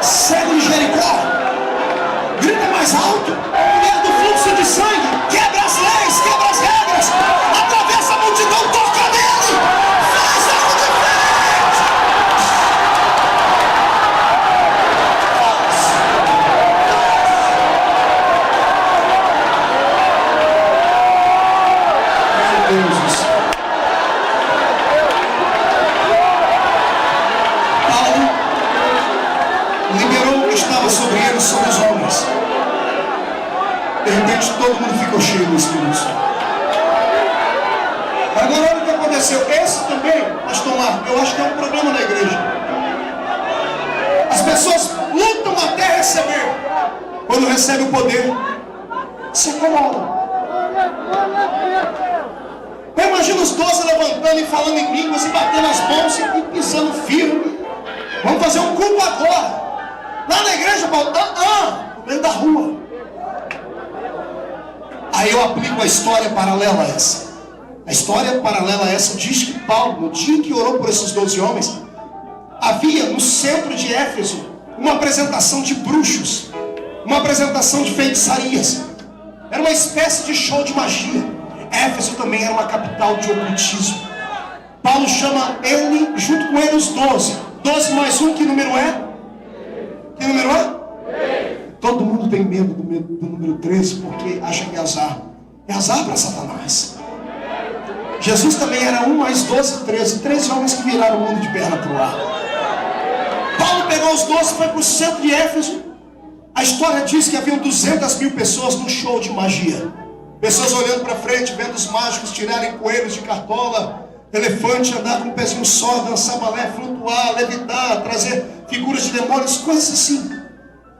Cego de Jericó, grita mais alto. Mulher do fluxo de sangue, quebra as leis, quebra as regras, atravessa a multidão, toca nele, faz algo diferente. Meu Deus do céu. Liberou o que estava sobre eles, sobre os homens. De repente todo mundo ficou cheio do Espírito Santo. Agora olha o que aconteceu. Esse também, pastor Marco, eu acho que é um problema na igreja. As pessoas lutam até receber. Quando recebe o poder, se incomodam. Eu imagino os 12 levantando e falando em línguas e batendo as mãos e pisando firme. Vamos fazer um culto agora. Lá na igreja, Paulo, no meio da rua. Aí eu aplico a história paralela a essa. A história paralela a essa diz que Paulo, no dia que orou por esses 12 homens, havia no centro de Éfeso uma apresentação de bruxos, uma apresentação de feitiçarias. Era uma espécie de show de magia. Éfeso também era uma capital de ocultismo. Paulo chama ele, junto com ele, os 12. 12 mais 1, que número é? Que número é? Todo mundo tem medo do número 13, porque acha que é azar. É azar para Satanás. Jesus também era 1 mais 12, 13. 13 homens que viraram o mundo de perna para o ar. Paulo pegou os 12 e foi para o centro de Éfeso. A história diz que haviam 200.000 pessoas num show de magia. Pessoas olhando para frente, vendo os mágicos tirarem coelhos de cartola, elefante andar com um pezinho só, dançar balé, flutuar, levitar, trazer figuras de demônios, coisas assim.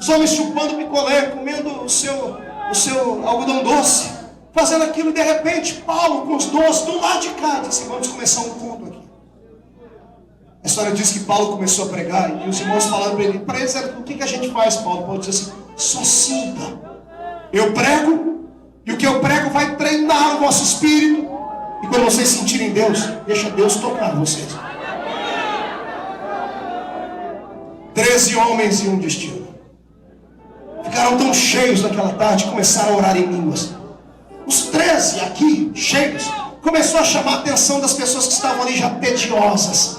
Os homens chupando picolé, comendo o seu algodão doce, fazendo aquilo. E de repente Paulo com os 12 do lado de cá disse assim: vamos começar um culto aqui. A história diz que Paulo começou a pregar e os irmãos falaram para ele: o que a gente faz, Paulo? Paulo disse assim: só sinta Eu prego, e o que eu prego vai treinar o vosso espírito. E quando vocês sentirem Deus, deixa Deus tocar vocês. 13 homens e um destino. Ficaram tão cheios naquela tarde, começaram a orar em línguas. Os 13 aqui, cheios, começou a chamar a atenção das pessoas que estavam ali já tediosas.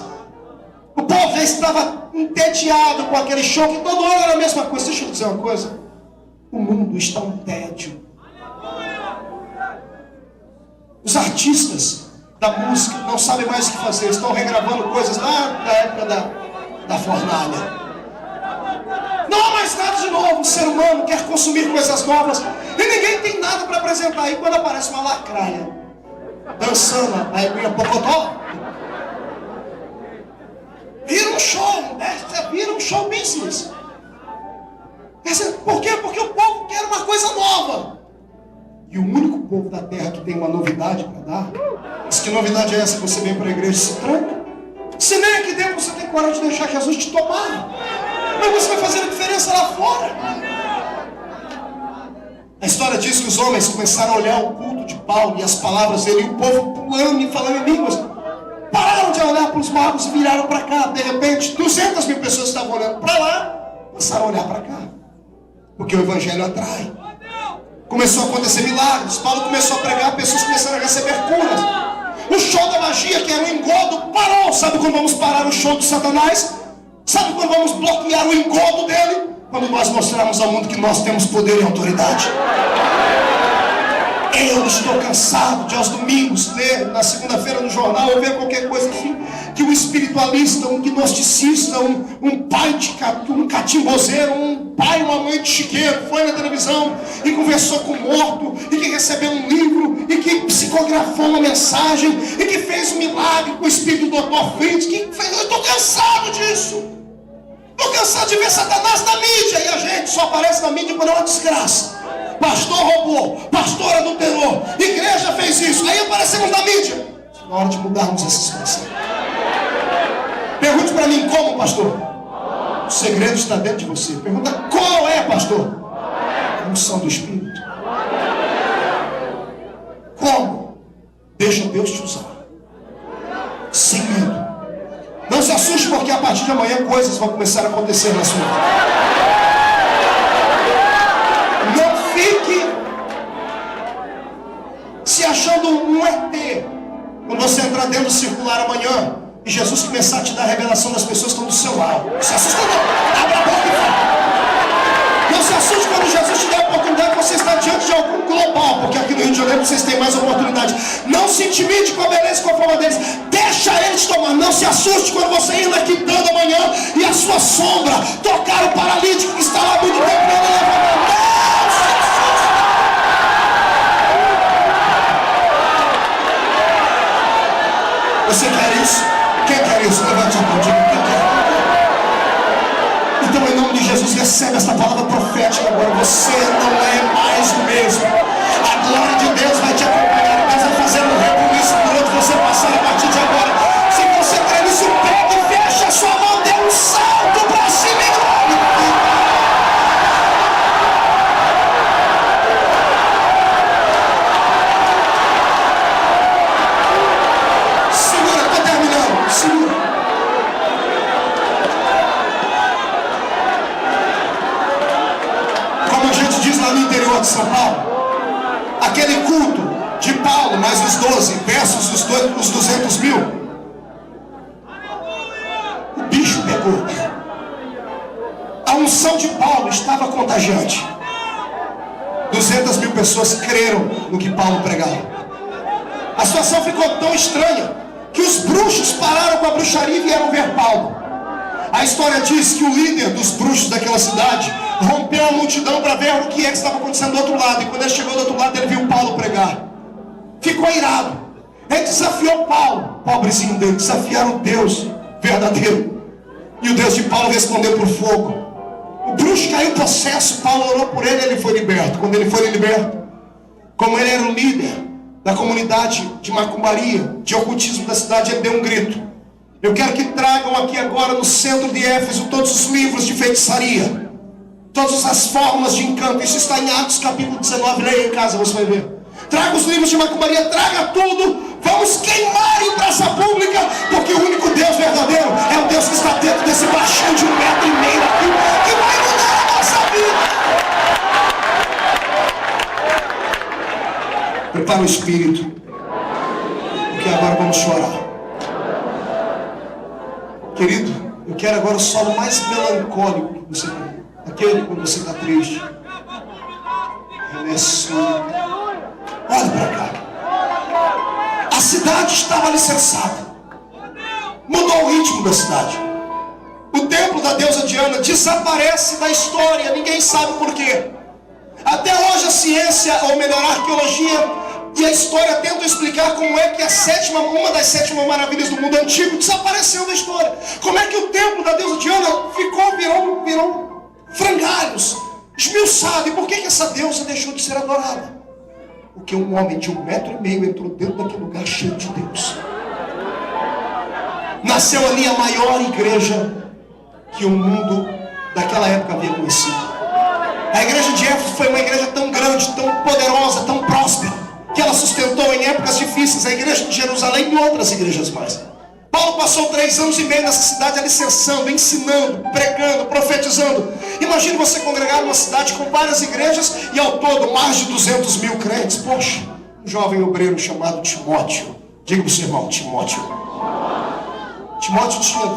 O povo já estava entediado com aquele show, que todo ano era a mesma coisa. Deixa eu dizer uma coisa. O mundo está um tédio. Os artistas da música não sabem mais o que fazer. Estão regravando coisas lá da época da fornalha. Não há mais nada de novo. O ser humano quer consumir coisas novas e ninguém tem nada para apresentar. Aí quando aparece uma lacraia dançando a Eguinha Pocotó, vira um show, vira um show business. Por quê? Porque o povo quer uma coisa nova. E o único povo da terra que tem uma novidade para dar. Mas que novidade é essa que você vem para a igreja e se tranca? Se nem aqui dentro você tem coragem de deixar Jesus te tomar, mas você vai fazer a diferença lá fora. A história diz que os homens começaram a olhar o culto de Paulo e as palavras dele, e o povo pulando e falando em línguas. Pararam de olhar para os magos e viraram para cá. De repente, 200 mil pessoas estavam olhando para lá, passaram a olhar para cá. Porque o evangelho atrai. Começou a acontecer milagres. Paulo começou a pregar, pessoas começaram a receber curas. O show da magia, que era um engodo, parou. Sabe quando vamos parar o show de Satanás? Sabe quando vamos bloquear o engodo dele? Quando nós mostrarmos ao mundo que nós temos poder e autoridade. Eu estou cansado de aos domingos ler na segunda-feira no jornal ou ver qualquer coisa assim, que um espiritualista, um gnosticista, um pai um catimbozeiro, um pai, uma mãe de chiqueiro foi na televisão e conversou com o morto, e que recebeu um livro, e que psicografou uma mensagem, e que fez um milagre com o espírito do Dr. Fritz. Eu estou cansado disso. Estou cansado de ver Satanás na mídia, e a gente só aparece na mídia quando é uma desgraça. Pastor roubou, pastor adulterou, igreja fez isso, aí aparecemos na mídia. É hora de mudarmos essa situação. Pergunte para mim como, pastor? O segredo está dentro de você. Pergunta qual é, pastor? A unção do Espírito. Como? Deixa Deus te usar. Sem medo. Não se assuste, porque a partir de amanhã coisas vão começar a acontecer na sua vida. Não fique se achando um ET quando você entrar dentro do circular amanhã e Jesus começar a te dar a revelação das pessoas que estão do seu lado. Não se assuste não. Abra a boca e fala. Não se assuste quando Jesus te der a oportunidade, você está diante de algum global, porque aqui no Rio de Janeiro vocês têm mais oportunidade. Não se intimide com a beleza e com a forma deles. Deixa eles tomar. Não se assuste quando você ir na quitanda amanhã e a sua sombra tocar o paralítico que está lá muito tempo e ele levantar. Você quer isso? Quem quer isso? Levante a mão, diga quem quer. Então, em nome de Jesus, recebe esta palavra profética agora. Você não é mais o mesmo. A glória de Deus vai te acompanhar. Deus vai fazer um rebuliço por onde você passar a partir de agora. Se você crê nisso, pega e fecha a sua mão, dê um salto para cima e glória. No interior de São Paulo, aquele culto de Paulo, mais os 12 versus os 200 mil, o bicho pegou. A unção de Paulo estava contagiante. 200 mil pessoas creram no que Paulo pregava. A situação ficou tão estranha que os bruxos pararam com a bruxaria e vieram ver Paulo. A história diz que o líder dos bruxos daquela cidade rompeu a multidão para ver o que estava acontecendo do outro lado. E quando ele chegou do outro lado, ele viu Paulo pregar. Ficou irado. Ele desafiou Paulo, pobrezinho dele, desafiaram o Deus verdadeiro. E o Deus de Paulo respondeu por fogo. O bruxo caiu em processo, Paulo orou por ele e ele foi liberto. Quando ele foi liberto, como ele era o líder da comunidade de macumbaria, de ocultismo da cidade, ele deu um grito. Eu quero que tragam aqui agora no centro de Éfeso todos os livros de feitiçaria, Todas as formas de encanto. Isso está em Atos capítulo 19. Leia em casa, você vai ver. Traga os livros de macumbaria, traga tudo. Vamos queimar em praça pública, porque o único Deus verdadeiro é o Deus que está dentro desse baixão de 1,5 metro aqui, que vai mudar a nossa vida. Prepara o espírito, porque agora vamos chorar. Querido, eu quero agora o solo mais melancólico que você tem. Aquele quando você está triste. Olha para cá. A cidade estava alicerçada. Mudou o ritmo da cidade. O templo da deusa Diana desaparece da história. Ninguém sabe por quê. Até hoje a ciência, ou melhor, a arqueologia e a história tentam explicar como é que uma das 7 maravilhas do mundo antigo desapareceu da história. Como é que o templo da deusa Diana virou frangalhos, esmiuçado. E por que essa deusa deixou de ser adorada? Porque um homem de 1,5 metro entrou dentro daquele lugar cheio de Deus. Nasceu ali a maior igreja que o mundo daquela época havia conhecido. A igreja de Éfeso foi uma igreja tão grande, tão poderosa, tão próspera, que ela sustentou em épocas difíceis a igreja de Jerusalém e outras igrejas mais. Paulo passou 3 anos e meio nessa cidade alicerçando, ensinando, pregando, profetizando. Imagine você congregar numa cidade com várias igrejas e ao todo mais de 200 mil crentes. Poxa, um jovem obreiro chamado Timóteo. Diga para o seu irmão, Timóteo. Timóteo tinha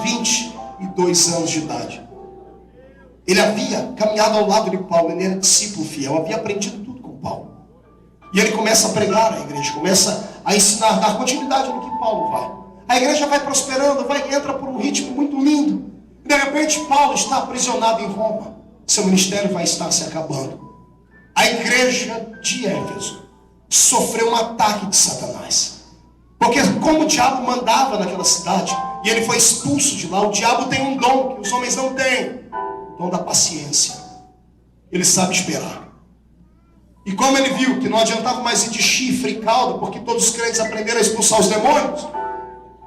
22 anos de idade. Ele havia caminhado ao lado de Paulo, ele era discípulo fiel, havia aprendido tudo com Paulo. E ele começa a pregar a igreja, começa a ensinar, dar continuidade no que Paulo vai. A igreja vai prosperando, entra por um ritmo muito lindo. De repente, Paulo está aprisionado em Roma. Seu ministério vai estar se acabando. A igreja de Éfeso sofreu um ataque de Satanás. Porque como o diabo mandava naquela cidade, e ele foi expulso de lá, o diabo tem um dom que os homens não têm. O dom da paciência. Ele sabe esperar. E como ele viu que não adiantava mais ir de chifre e cauda, porque todos os crentes aprenderam a expulsar os demônios,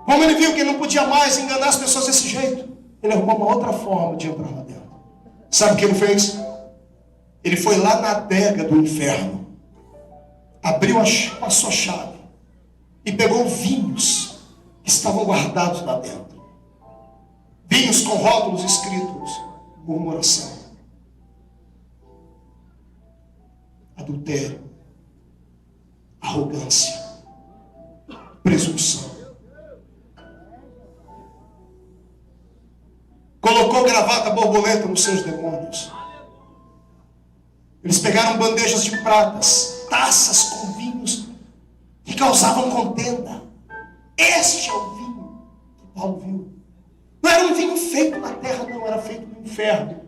como ele viu que ele não podia mais enganar as pessoas desse jeito, ele arrumou uma outra forma de entrar lá dentro. Sabe o que ele fez? Ele foi lá na adega do inferno, abriu a sua chave e pegou vinhos que estavam guardados lá dentro. Vinhos com rótulos escritos: murmuração, adultério, arrogância, presunção. Colocou gravata borboleta nos seus demônios. Eles pegaram bandejas de pratas, taças com vinhos que causavam contenda. Este é o vinho que Paulo viu. Não era um vinho feito na terra, não, era feito no inferno.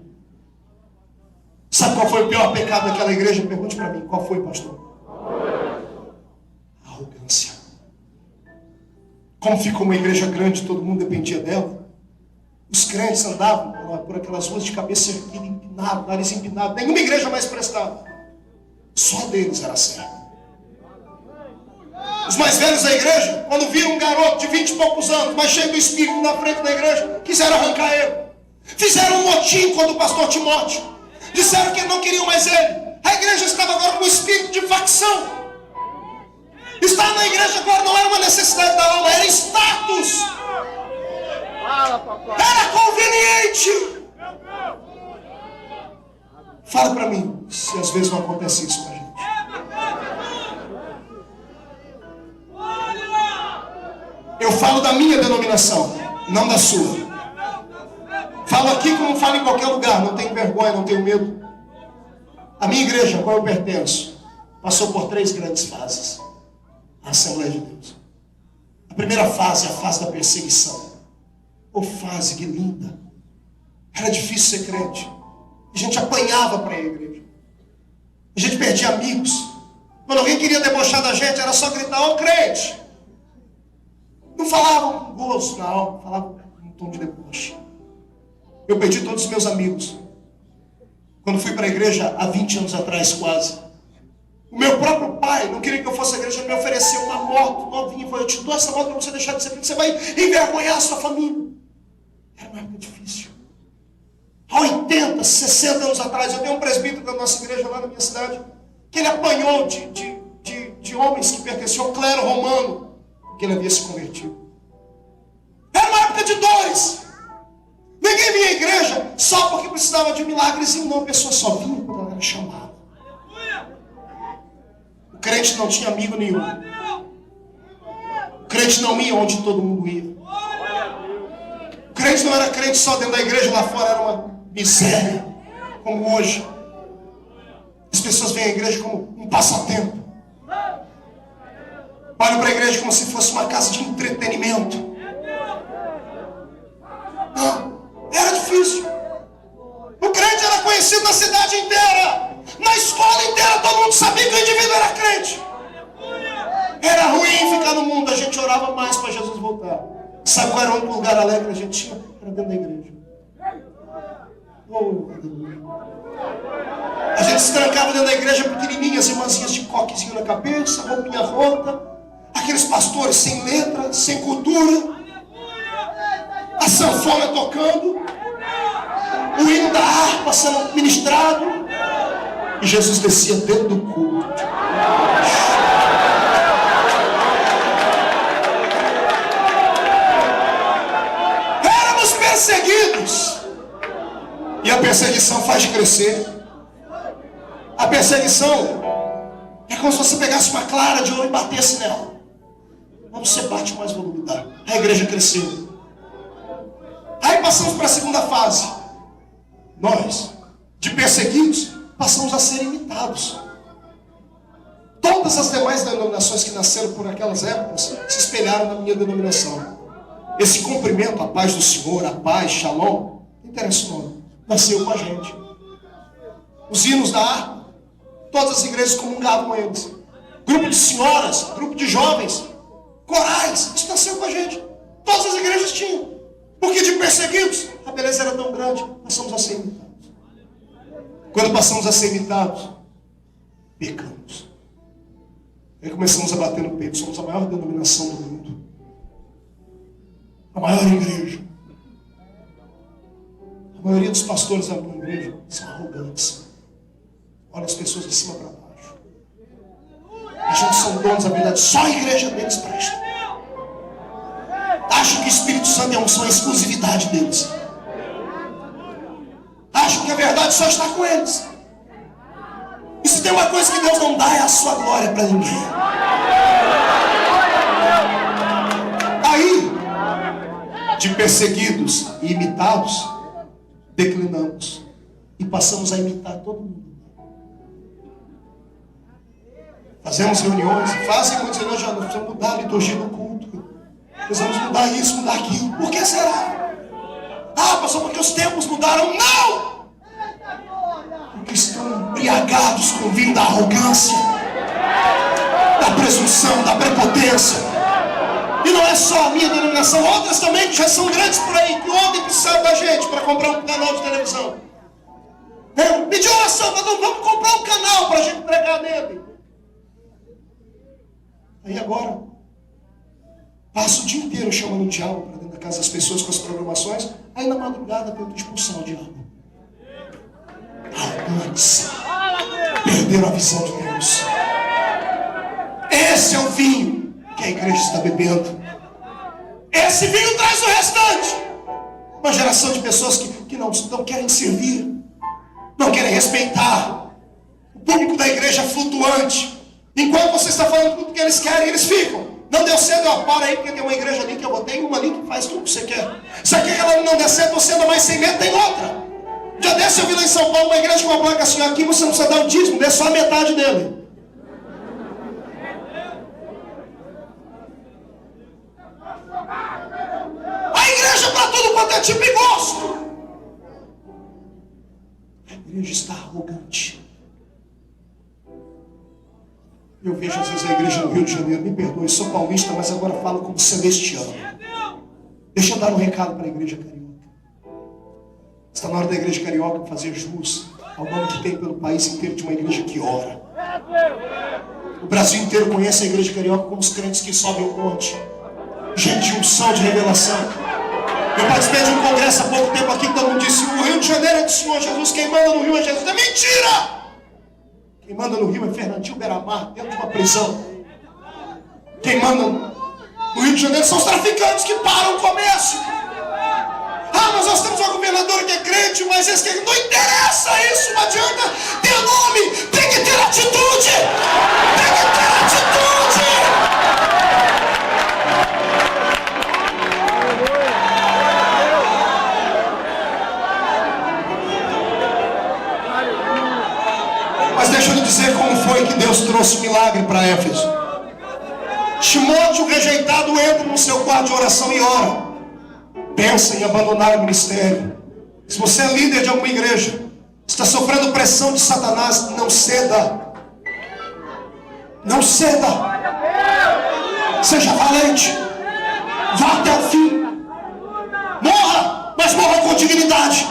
Sabe qual foi o pior pecado daquela igreja? Pergunte para mim, qual foi, pastor? A arrogância. Como ficou uma igreja grande, todo mundo dependia dela. Os crentes andavam por aquelas ruas de cabeça erguida, empinado, nariz empinado. Nenhuma igreja mais prestava. Só deles era certo. Os mais velhos da igreja, quando viram um garoto de 20 e poucos anos, mas cheio do espírito na frente da igreja, quiseram arrancar ele. Fizeram um motim contra o pastor Timóteo. Disseram que não queriam mais ele. A igreja estava agora com o espírito de facção. Estar na igreja agora não era uma necessidade da alma, era status. Era conveniente. Fala para mim se às vezes não acontece isso com a gente. Eu falo da minha denominação, não da sua. Falo aqui como falo em qualquer lugar. Não tenho vergonha, não tenho medo. A minha igreja, a qual eu pertenço, passou por 3 grandes fases. A Assembleia de Deus. A primeira fase é a fase da perseguição. Oh, fase que linda. Era difícil ser crente. A gente apanhava para a igreja. A gente perdia amigos. Quando alguém queria debochar da gente, era só gritar: ô crente. Não falavam com gozo na alma, falavam com um tom de deboche. Eu perdi todos os meus amigos. Quando fui para a igreja há 20 anos atrás quase. O meu próprio pai não queria que eu fosse à igreja, ele me ofereceu uma moto novinha. Eu falei: eu te dou essa moto para você deixar de ser filho, você vai envergonhar a sua família. Era uma época difícil. Ao 80, 60 anos atrás, eu tenho um presbítero da nossa igreja lá na minha cidade, que ele apanhou de homens que pertenciam ao clero romano, que ele havia se convertido. Era uma época de dores. Ninguém vinha à igreja só porque precisava de um milagrezinho, não. A pessoa só vinha quando ela era chamada. O crente não tinha amigo nenhum. O crente não ia onde todo mundo ia. O crente não era crente só dentro da igreja, lá fora era uma miséria, como hoje. As pessoas veem a igreja como um passatempo. Olham para a igreja como se fosse uma casa de entretenimento. Não, era difícil. O crente era conhecido na cidade inteira. Na escola inteira todo mundo sabia que o indivíduo era crente. Era ruim ficar no mundo. A gente orava mais para Jesus voltar. Sabe qual era o único lugar alegre que a gente tinha? Era dentro da igreja. Oh, a gente se trancava dentro da igreja pequenininha, as irmãzinhas de coquezinho na cabeça, roupinha rota, aqueles pastores sem letra, sem cultura, a sanfona tocando, o hino da harpa sendo ministrado, e Jesus descia dentro do culto. Éramos perseguidos. E a perseguição faz crescer. A perseguição é como se você pegasse uma clara de ouro e batesse nela. Mas você bate mais volume dá. A igreja cresceu. Aí passamos para a segunda fase. Nós, de perseguidos, passamos a ser imitados. Todas as demais denominações que nasceram por aquelas épocas se espelharam na minha denominação. Esse cumprimento, a paz do Senhor, a paz, shalom, não interessa o nome, nasceu com a gente. Os hinos da harpa, todas as igrejas comungavam eles. Grupo de senhoras, grupo de jovens, corais, isso nasceu com a gente. Todas as igrejas tinham. Porque de perseguidos, a beleza era tão grande, passamos a ser imitados. Quando passamos a ser imitados, pecamos. Aí começamos a bater no peito. Somos a maior denominação do mundo. A maior igreja. A maioria dos pastores da minha igreja são arrogantes. Olha as pessoas de cima para baixo. Acham que são donos da verdade. Só a igreja deles presta. Acham que o Espírito Santo é uma exclusividade deles. Acham que a verdade só está com eles. E se tem uma coisa que Deus não dá, é a sua glória para ninguém. Aí, de perseguidos e imitados, declinamos e passamos a imitar todo mundo. Fazemos reuniões, fazem muitos reuniões, já nós precisamos mudar a liturgia do culto. Precisamos mudar isso, mudar aquilo. Por que será? Ah, pastor, porque os tempos mudaram. Não! Porque estão embriagados com o vinho da arrogância, da presunção, da prepotência. E não é só a minha denominação, outras também que já são grandes por aí, que ontem precisavam da gente para comprar um canal de televisão. Pediu oração, mas não vamos comprar um canal para a gente pregar nele. Aí agora, passo o dia inteiro chamando o diabo para dentro da casa das pessoas com as programações. Aí na madrugada tento expulsar o diabo. Arrogantes. Perderam a visão de Deus. Esse é o vinho que a igreja está bebendo. Esse vinho traz o restante. Uma geração de pessoas que não querem servir, não querem respeitar. O público da igreja é flutuante. Enquanto você está falando tudo que eles querem, eles ficam. Não deu certo, ó, para aí, porque tem uma igreja ali que eu botei, uma ali que faz tudo que você quer. Se aquela não der certo, você anda mais sem medo, tem outra. Já desse eu vi lá em São Paulo uma igreja com uma placa assim, aqui você não precisa dar o dízimo, dê só a metade dele. A igreja para tudo quanto é tipo e gosto. A igreja está arrogante. Eu vejo às vezes a igreja no Rio de Janeiro, me perdoe, sou paulista, mas agora falo como celestiano. Deixa eu dar um recado para a igreja carioca. Está na hora da igreja carioca fazer jus ao nome que tem pelo país inteiro de uma igreja que ora. O Brasil inteiro conhece a igreja carioca como os crentes que sobem o monte. Gente de unção, de revelação. Eu participei de um congresso há pouco tempo aqui que todo mundo disse: o Rio de Janeiro é do Senhor Jesus, quem manda no Rio é Jesus. É mentira! Quem manda no Rio é Fernandinho Beiramar, dentro de uma prisão. Quem manda no Rio de Janeiro são os traficantes que param o comércio. Ah, mas nós temos uma governadora que é crente, mas esse que não interessa isso, não adianta ter nome, tem que ter atitude! Tem que ter atitude! Mas deixa eu lhe dizer como foi que Deus trouxe milagre para Éfeso. Timóteo, rejeitado, entra no seu quarto de oração e ora. Pensa em abandonar o ministério. Se você é líder de alguma igreja, está sofrendo pressão de Satanás, não ceda. Não ceda. Seja valente. Vá até o fim. Morra, mas morra com dignidade.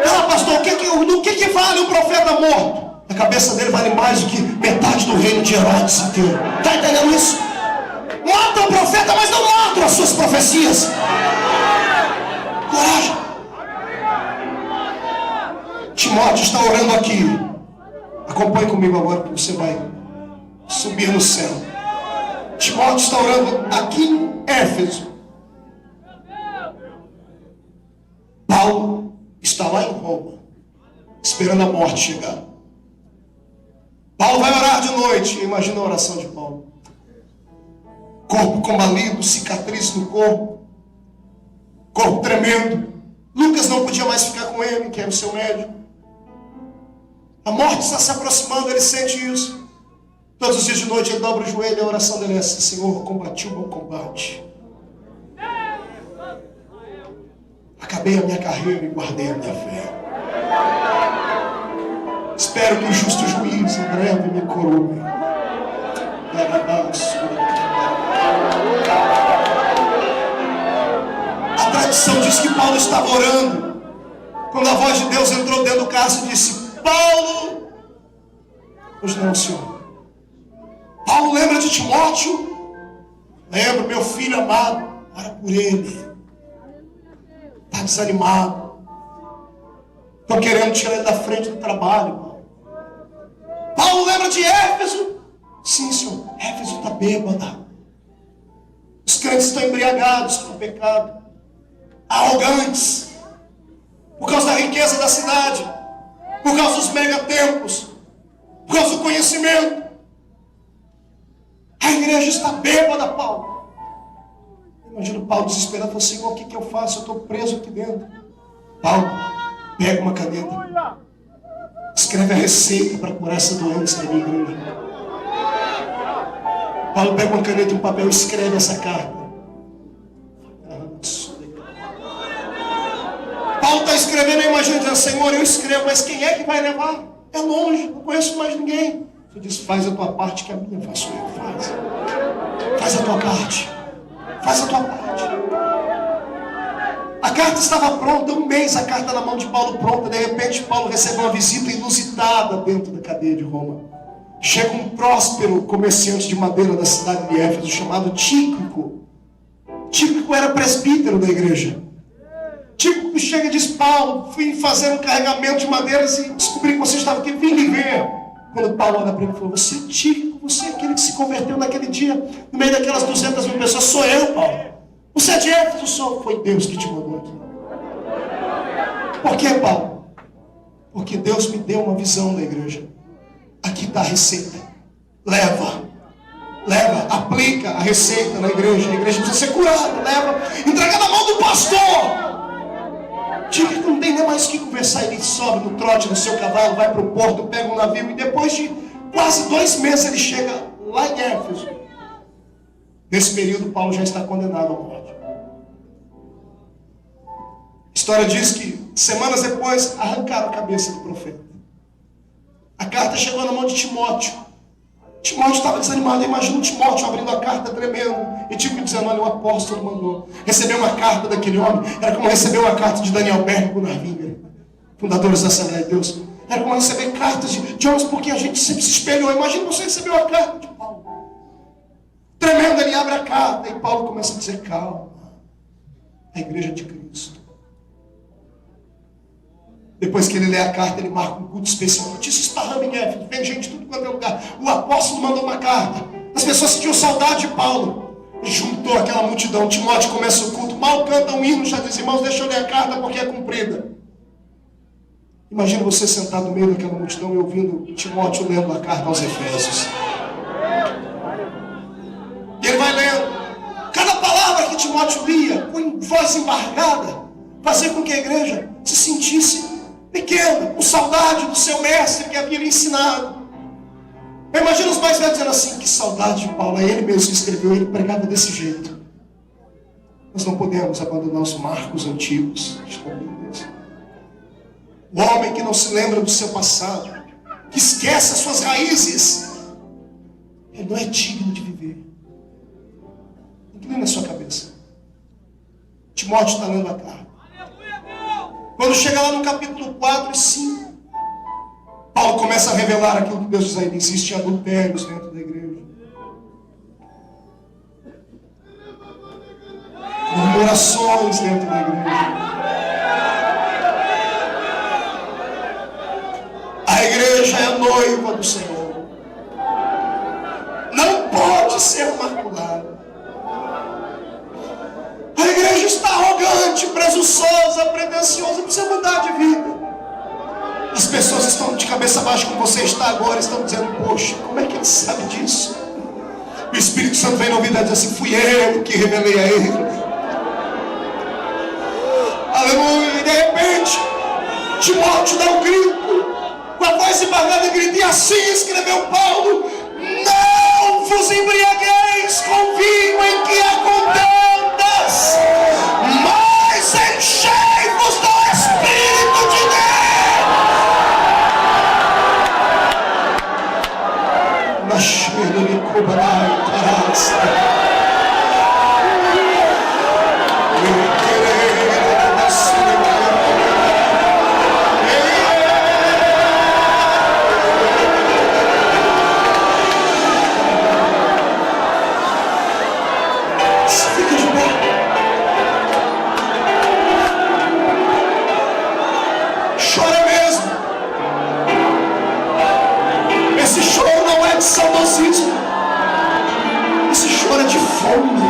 Ah, pastor, do que vale um profeta morto? A cabeça dele vale mais do que metade do reino de Herodes inteiro. Está entendendo isso? Matam o profeta, mas não matam as suas profecias. Coragem. Timóteo está orando aqui. Acompanhe comigo agora, que você vai subir no céu. Timóteo está orando aqui em Éfeso. Paulo está lá em Roma, esperando a morte chegar. Paulo vai orar de noite. Imagina a oração de Paulo. Corpo combalido, cicatriz no corpo, corpo tremendo. Lucas não podia mais ficar com ele, que era o seu médico. A morte está se aproximando, ele sente isso. Todos os dias de noite ele dobra o joelho e a oração dele é essa: Senhor, combati o bom combate, acabei a minha carreira e guardei a minha fé. Espero que o justo juiz em breve me coroe. A tradição diz que Paulo estava orando quando a voz de Deus entrou dentro do cálice e disse: Paulo, pois não, Senhor. Paulo lembra de Timóteo? Lembra, meu filho amado, ora por ele. Está desanimado. Estão querendo tirar ele da frente do trabalho. Paulo lembra de Éfeso? Sim, Senhor. Éfeso está bêbada. Os crentes estão embriagados com o pecado, arrogantes, por causa da riqueza da cidade, por causa dos megatemplos, por causa do conhecimento. A igreja está bêbada, Paulo. Imagina Paulo desesperado, falou: Senhor, o que eu faço? Eu estou preso aqui dentro. Paulo, pega uma caneta, escreve a receita para curar essa doença na minha igreja. Paulo pega uma caneta e um papel e escreve essa carta. Paulo está escrevendo, eu imagino, dizendo: Senhor, eu escrevo, mas quem é que vai levar? É longe, não conheço mais ninguém. Você diz: faz a tua parte, que a minha faço eu. Faz a tua parte. Faz a tua parte. A carta estava pronta, um mês a carta na mão de Paulo pronta. De repente Paulo recebeu uma visita inusitada dentro da cadeia de Roma. Chega um próspero comerciante de madeira da cidade de Éfeso chamado Tíquico. Tíquico era presbítero da igreja. Tíquico chega e diz: Paulo, fui fazer um carregamento de madeiras e descobri que você estava aqui, vim lhe ver. Quando Paulo olha para ele e falou: você é Tíquico, você é aquele que se converteu naquele dia, no meio daquelas 200 mil pessoas. Sou eu, Paulo. Você é de Éfeso? Sou. Foi Deus que te mandou aqui. Por que, Paulo? Porque Deus me deu uma visão da igreja. Aqui está a receita. Leva, aplica a receita na igreja. A igreja precisa ser curada. Leva, entrega na mão do pastor. Tíquico não tem nem mais o que conversar. Ele sobe no trote no seu cavalo, vai para o porto, pega um navio e depois de quase 2 meses ele chega lá em Éfeso. Nesse período Paulo já está condenado à morte. A história diz que semanas depois arrancaram a cabeça do profeta. A carta chegou na mão de Timóteo. Timóteo estava desanimado. Imagina o Timóteo abrindo a carta tremendo e tipo dizendo: olha, o apóstolo mandou. Receber uma carta daquele homem era como receber uma carta de Daniel Berg com Narvinga, fundadores da Assembleia de Deus. Era como receber cartas de homens, porque a gente sempre se espelhou. Imagina você receber uma carta de Paulo. Tremendo, ele abre a carta e Paulo começa a dizer: calma, A igreja de Cristo. Depois que ele lê a carta, ele marca um culto especial. Notícia esparrama em Éfeso, vem gente de tudo quanto é lugar. O apóstolo mandou uma carta. As pessoas tinham saudade de Paulo. Juntou aquela multidão. Timóteo começa o culto. Mal canta um hino, já diz: irmãos, deixa eu ler a carta porque é cumprida. Imagina você sentado no meio daquela multidão e ouvindo Timóteo lendo a carta aos Efésios. E ele vai lendo. Cada palavra que Timóteo lia, com voz embargada, fazia com que a igreja se sentisse pequena, com saudade do seu mestre que havia lhe ensinado. Eu imagino os mais velhos dizendo assim: que saudade de Paulo. É ele mesmo que escreveu, ele pregava desse jeito. Nós não podemos abandonar os marcos antigos. O homem que não se lembra do seu passado, que esquece as suas raízes, ele não é digno de viver. Inclina a sua cabeça. Timóteo está lendo a carta. Quando chega lá no capítulo 4 e 5, Paulo começa a revelar aquilo que Deus diz a ele: existem adultérios dentro da igreja, murmurações dentro da igreja. A igreja é a noiva do Senhor. Não pode ser maculada. A igreja está arrogante, presunçosa, pretensiosa, precisa mudar de vida. As pessoas estão de cabeça baixa como você está agora, estão dizendo: poxa, como é que ele sabe disso? O Espírito Santo vem na ouvido e diz assim: fui eu que revelei a ele. Aleluia. E de repente Timóteo dá um grito, com a voz embargada, e grita: e assim escreveu Paulo: não vos embriagueis com vinho em que há contendas, mas enchei-vos do Espírito de Deus. Nascendo me cobrai tarasta. Saudosismo. Esse choro é de fome.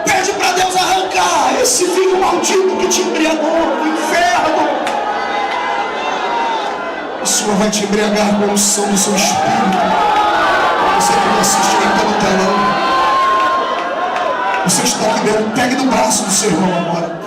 Pede para Deus arrancar esse vinho maldito que te embriagou do inferno. O Senhor vai te embriagar com a unção do seu espírito. Você que me assiste aí pelo telão, você está aqui dentro, pegue no braço do seu irmão agora.